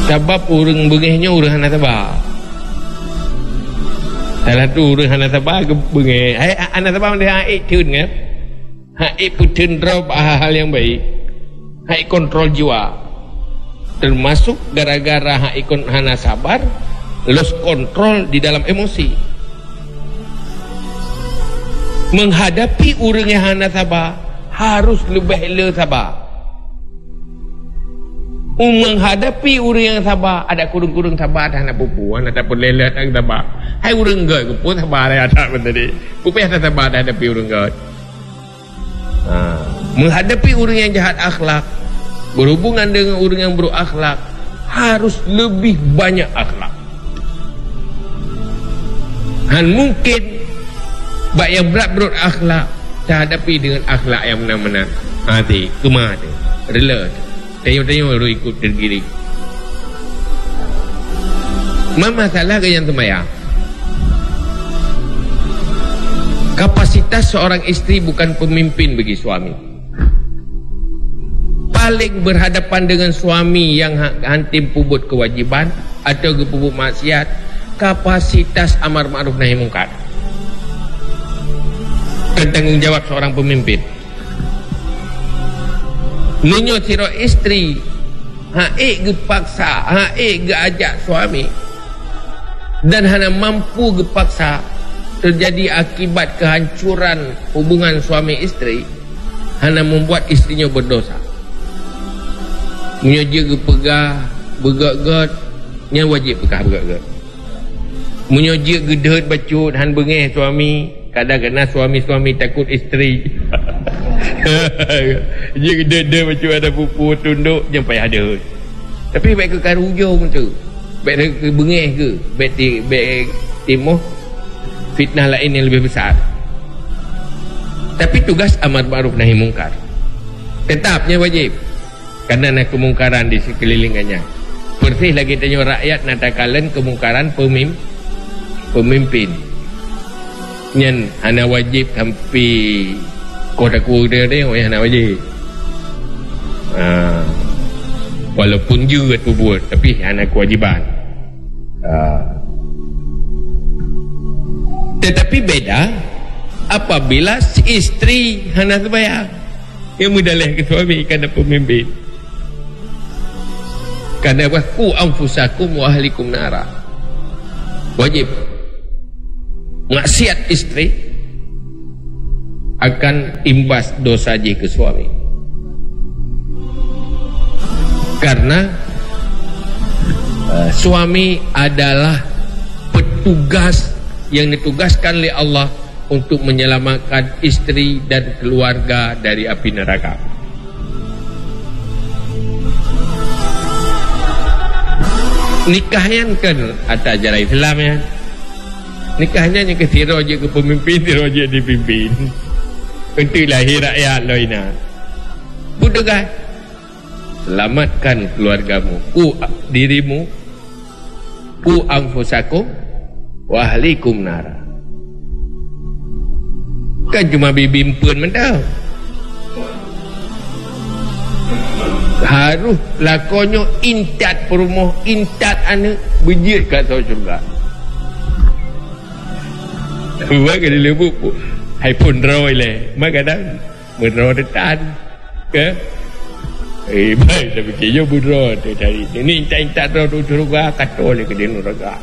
Sebab orang bengihnya orang hana tabah. Salah tu orang hana tabah bengih. Hana tabah dia haik tun kan. Haik putun drop hal yang baik. Haik kontrol jiwa. Termasuk gara-gara haik hana sabar, lost kontrol di dalam emosi. Menghadapi orang yang hana sabar harus lebih sabar. Menghadapi orang yang sabar, ada kurung-kurung sabar dah nak pupu, nak tak boleh lihat yang sabar. Hai orang gad, pun sabar dah tak benda ni. Pupu yang sabar dah hadapi orang gad. Menghadapi orang yang jahat akhlak, berhubungan dengan orang yang buruk akhlak, harus lebih banyak akhlak. Han mungkin bak yang berat akhlak tak hadapi dengan akhlak yang benar-benar. Hati, kemah tu, rela tu. Tengok-tengok baru ikut tergiring. Masalah ke yang semaya? Kapasitas seorang isteri bukan pemimpin bagi suami. Paling berhadapan dengan suami yang hantim pubut kewajiban atau pubut maksiat, kapasitas amar ma'ruf nahi mungkar. Tanggungjawab seorang pemimpin. Nunyo siro isteri haik ge paksa, haik ge ajak suami dan hana mampu ge paksa, terjadi akibat kehancuran hubungan suami isteri, hana membuat istrinya berdosa. Nunyo je ge pegah begak-gat nya wajib pegah begak-gat. Munyo je ge deut bacut han bengeh suami, kadang-kadang suami-suami takut isteri. Dia gede macam ada pupu tunduk sampai ada. Tapi baik ke karujung tu, baik ke bengeh ke, baik timur fitnah lain yang lebih besar. Tapi tugas amar ma'ruf nahi mungkar tetapnya wajib, karena nak kemungkaran di sekelilingannya. Bersih lagi tanya rakyat natakalan kemungkaran pemimpin. Nyan hana wajib sampai kota kuda dia yang nak wajib. Walaupun juga tu buat, tapi anak kewajiban. Tetapi beda apabila si isteri hana sebayang, yang mudahlah ke suami kerana pemimpin. Kerana waku anfusakum wa ahlikum nara. Wajib. Maksiat isteri akan imbas dosa je ke suami. Karena suami adalah petugas yang ditugaskan oleh Allah untuk menyelamatkan isteri dan keluarga dari api neraka. Nikahnya kan atas ajaran Islam ya. Nikahnya yang ke siro je ke pemimpin, siro je dipimpin. Untuk lahir rakyat loina. Budak selamatkan keluargamu, dirimu, anfusakum wa ahlikum nara. Kan cuma bimpun mentau. Harus lakonyo intat perumah, intat anak berjit kat surga. Buat ke dia lebuk hai pun roy le, mak kadang menro detan ke baik tapi kaya budro tu cari ini intat roh tu surga kato le ke dia neraka.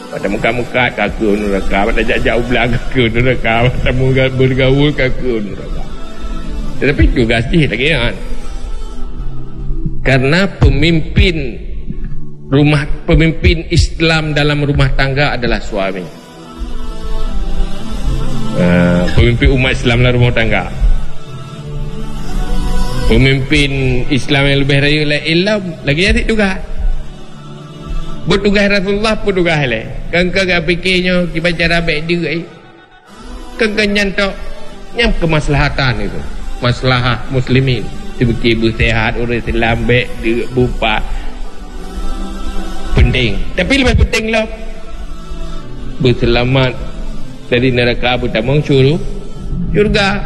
Pada muka-muka kaki neraka, pada jauh belang kaki neraka, pada muka bergaul kaki neraka. Tetapi juga sih lagi kan. Karena pemimpin Islam dalam rumah tangga adalah suami. Pemimpin umat Islam dalam rumah tangga. Pemimpin Islam yang lebih raya Islam lagi jadi tugas. Bertugas Rasulullah pun tugas le. Kan kagak fikirnya kita cara baik dia. Kan nyantok nyam kemaslahatan itu. Maslahah muslimin. Sebab bersehat orang Islam baik dia bupa penting. Tapi lebih penting lah berselamat dari neraka pertama suruh syurga.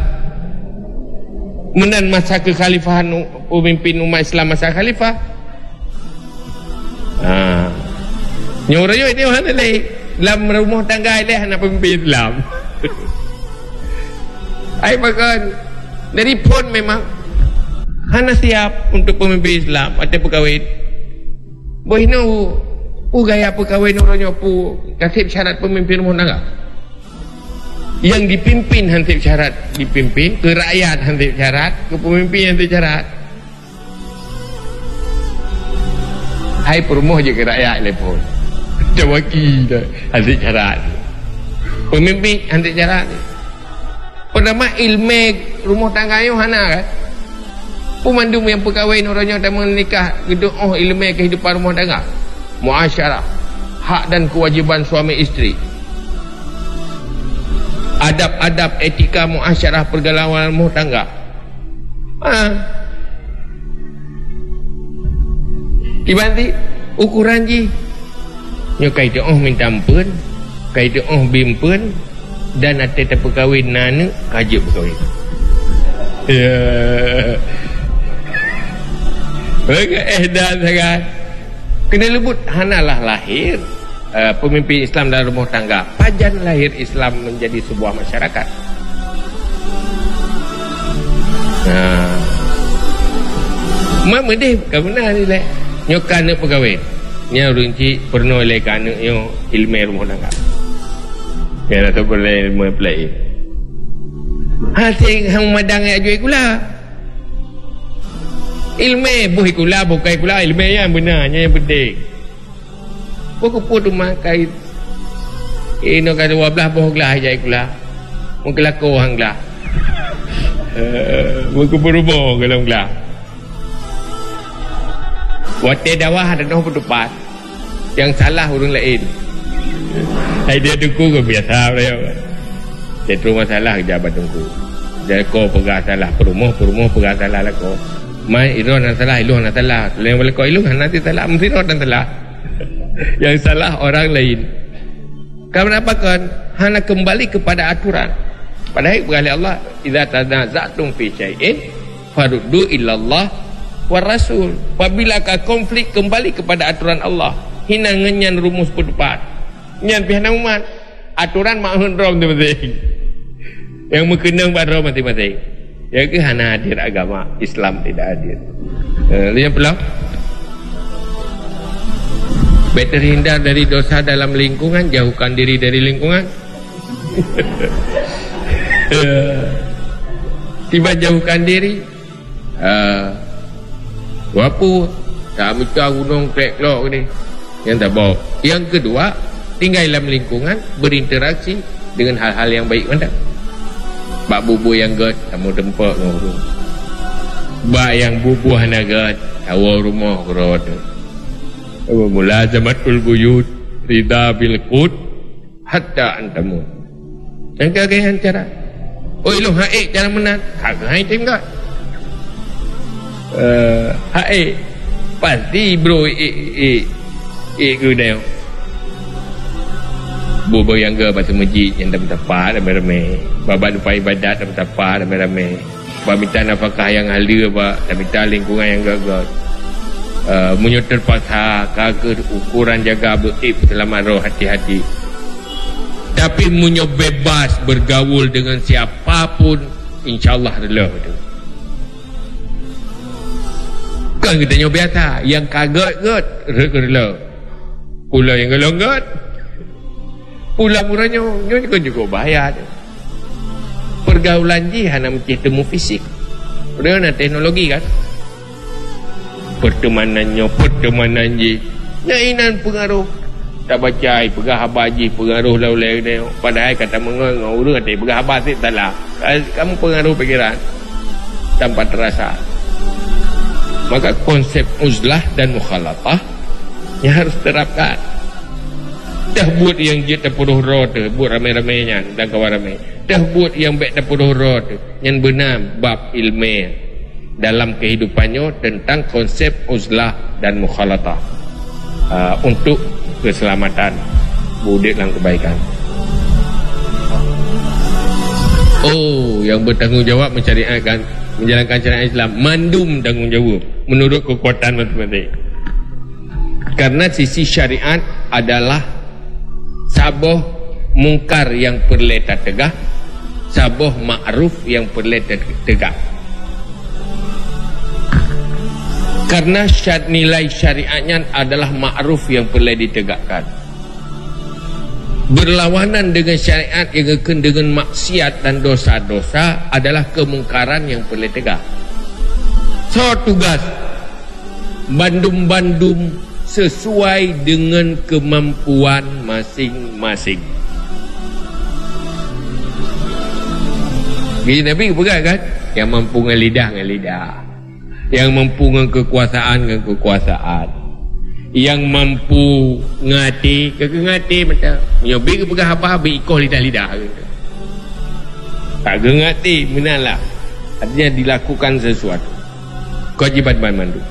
Menan masa kekhalifahan pemimpin umat Islam masa khalifah. Nyoryo ini mana lagi dalam rumah tangga ini anak pemimpin Islam. Ai makan dari pun memang hana siap untuk pemimpin Islam atau pegawai. Bohino gaya pegawai noronya pu kasih syarat pemimpin rumah tangga. Yang dipimpin hansip syarat dipimpin, ke rakyat hansip syarat, ke pemimpin hansip syarat. Hai perumuh je ke rakyat lepon. Jawaki dah hansip syarat. Pemimpin hansip syarat. Pertama ilmu rumah tangga yo hana kan. Pemandum yang pegawai orangnya tak menikah gedung ilmu kehidupan rumah tangga, muasyarah, hak dan kewajiban suami isteri, adab-adab etika muasyarah pergaulan rumah tangga. Dibanti ukuran ji nyokai tu minta ampun, kai tu bimpun dan ada pegawai nana kaji pegawai. Dan sangat kena lebut hanalah lahir pemimpin Islam dalam rumah tangga, pajan lahir Islam menjadi sebuah masyarakat. Mak deh kemana ni leh nyokan nak pegawai nya runci pernah le kan yo ilmu rumah tangga ya tak boleh memplay hati hang madang ajui kula ilmu buh kula bukai kula ilmu yang benarnya yang penting pokok pun makai ino ka 12 buh gelah ajai kula mungkin lako hang gelah mungkin berubah kalau gelah wate dawah ada noh berdepan yang salah orang lain dia tunggu ke biasa dia setru masalah jabat tunggu jadi kau pegah salah perumuh pegah salah lah kau mai iluh nak salah yang boleh kau iluh nanti salah mesti orang salah yang salah orang lain kenapa kan hanya kembali kepada aturan padahal berkali Allah idza tanaza'tum fi syai'in faruddu ilallah wa rasul apabila konflik kembali kepada aturan Allah hina ngenyan rumus berdepan nyan pihak umat aturan makhun rom masing-masing yang mengenang pada rom masing-masing ya ke hana hadir agama Islam tidak hadir lihat pelau better hindar dari dosa dalam lingkungan jauhkan diri dari lingkungan tiba jauhkan diri wapu tak minta gunung klek-klok ni yang tak bawa yang kedua tinggal dalam lingkungan berinteraksi dengan hal-hal yang baik mana bak bubuh yang gad kamu tempat bak yang bubuh hanagat awal rumah kerot mulazamatul buyut rida bil qut hatta antamu yang kagak cara oh ilu haik cara menat kagak haik tinggal Hai pasti bro gudang bobo yang ke pasal masjid yang dah bertapa ramai-ramai, babat lupa ibadat dah bertapa ramai-ramai, bapak minta nafkah yang halal bapak, dah minta lingkungan yang gagal, menyotor pasal kagak ukuran jaga beib selamat roh hati-hati. Tapi munyo bebas bergaul dengan siapapun, insyaAllah rela tu. Kan kita nyo biasa, yang kaget rela. Pula yang gelonggot, pula murahnya, nyo kan juga bayar. Pergaulan je hanya mesti temu fisik. Dengan teknologi kan. Pertemanan je. Nyainan pengaruh. Tak baca pegah habar je pengaruh laulai ni, padahal kata mengau urang kata pegah habar sik taklah kamu pengaruh fikiran tanpa terasa. Maka konsep uzlah dan mukhalatah yang harus terapkan. Dah buat yang je terpuruh roh tu, buat ramai-ramainya dan kawan ramai. Dah buat yang baik terpuruh roh tu, yang benar bab ilmiah dalam kehidupannya tentang konsep uzlah dan mukhalatah untuk keselamatan budik dan kebaikan. Oh, yang bertanggungjawab menjalankan syariat Islam mandum tanggungjawab menurut kekuatan matematik. Karena sisi syariat adalah saboh mungkar yang perlu tegak, saboh ma'ruf yang perlu tegak. Karena nilai syariatnya adalah ma'ruf yang perlu ditegakkan. Berlawanan dengan syariat yang akan dengan maksiat dan dosa-dosa adalah kemungkaran yang perlu tegak. So tugas bandum-bandum sesuai dengan kemampuan masing-masing. Gini Nabi pegang kan? Yang mampu dengan lidah, yang mampu dengan kekuasaan, yang mampu ngati macam nyobi ke pegang apa-apa ikoh lidah tak ngati menalah, artinya dilakukan sesuatu kewajiban mandu.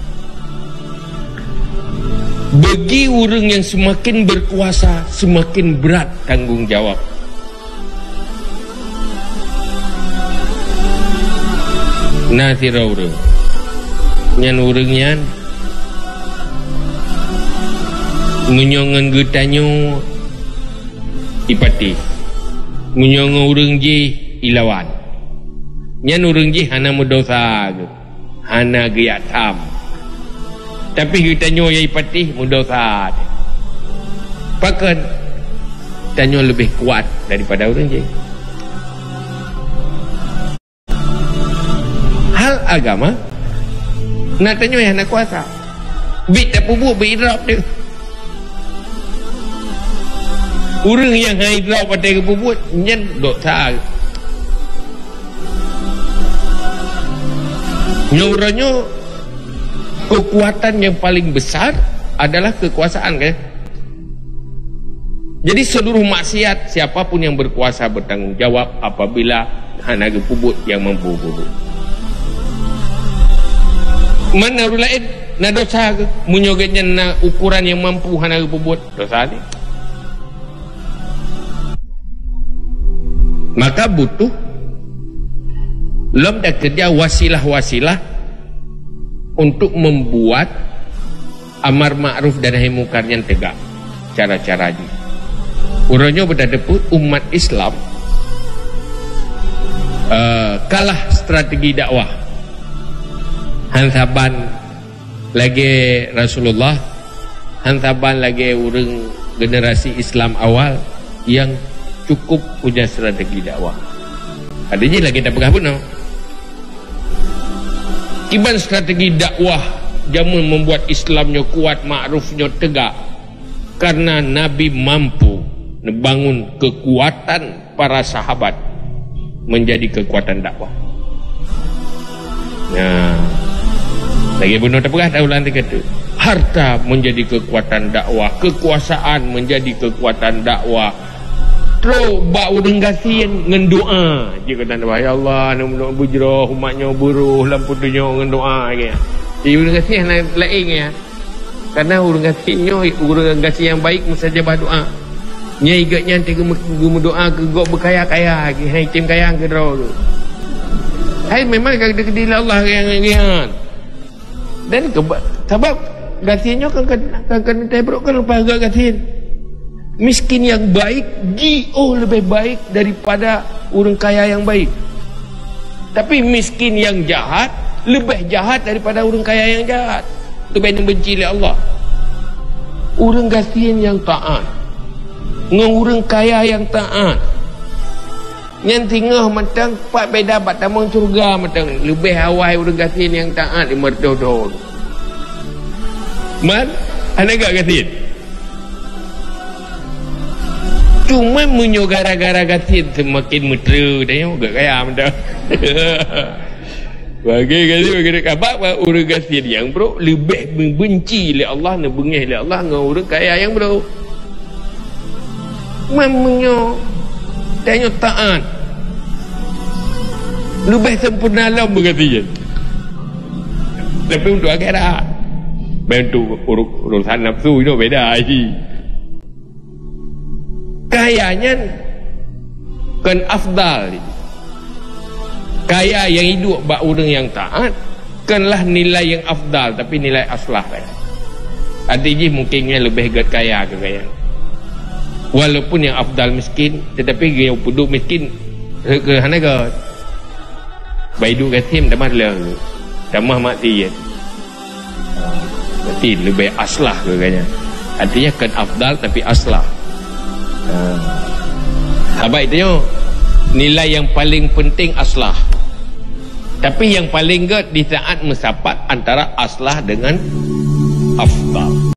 Bagi orang yang semakin berkuasa semakin berat tanggungjawab. Nasira orang nyan urangnya ngunyongan getanyo ipati ngunyongan urang je ilawan nyan urang je hana mudosa hana giatam tapi getanyo ya ipati mudosa pakan tanyo lebih kuat daripada urang je. Hal agama nak tanya yang nak kuasa bit tak pubuk beridrap dia orang yang hidrap pada kepubut nyen dosa nyuranya kekuatan yang paling besar adalah kekuasaan kan. Jadi seluruh maksiat siapapun yang berkuasa bertanggungjawab apabila hana kepubut yang mampu pubut. Mana orang lain nak dosa ke munyogetnya nak ukuran yang mampu hana berbuat dosa ni. Maka butuh dah kerja wasilah-wasilah untuk membuat amar ma'ruf dan nahi munkar yang tegak. Cara-cara ni urangnya berdadaput umat Islam kalah strategi dakwah. Hansaban lagi Rasulullah, hansaban lagi orang generasi Islam awal yang cukup punya strategi dakwah. Adanya lagi tak pegah pun no. Iban strategi dakwah jamun membuat Islamnya kuat, ma'rufnya tegak. Karena Nabi mampu membangun kekuatan para sahabat menjadi kekuatan dakwah. Nah, lagi benar tak pegah tahu lantai kata harta menjadi kekuatan dakwah, kekuasaan menjadi kekuatan dakwah, Terus bak urang gasian ngan doa. Je kata ya Allah, nak bujroh umatnya buruh lampu dunia ngan doa ke. Jadi urang gasian lain ya. Karena urang gasian yang baik mustajabah doa. Nya igatnya tiga doa ke gok berkaya-kaya ke hai tim kaya ke draw tu. Hai memang kedil Allah yang dan sebab gasiannya kan tebrok kan lepas agak gasian. Miskin yang baik lebih baik daripada orang kaya yang baik. Tapi miskin yang jahat lebih jahat daripada orang kaya yang jahat. Itu yang benci oleh Allah. Orang gasian yang taat dengan orang kaya yang taat, yang tinggal matang pak beda bat tamang surga matang lebih awal orang gasian yang taat di merdodo. Man, anda gak gasian? Cuma menyo gara-gara gasian semakin mesra dah gak kaya matang. Bagi kabar orang gasian yang bro lebih membenci oleh Allah, nak bengih oleh Allah dengan orang kaya yang bro. Memangnya tanya taat lebih sempurna dalam bergasian. Tapi untuk akhirat, untuk urusan nafsu itu beda. Kayanya kan afdal. Kaya yang hidup bak orang yang taat kanlah nilai yang afdal, tapi nilai aslah. Artinya mungkinnya lebih gat kaya ke kaya. Walaupun yang afdal miskin, tetapi yang puduk miskin ke hana ke baidu gasim tamah le tamah mati ya. Berarti lebih aslah ke kaya. Artinya kan afdal tapi aslah. Sahabat itu nilai yang paling penting aslah. Tapi yang paling gede di saat mensapat antara aslah dengan afdal.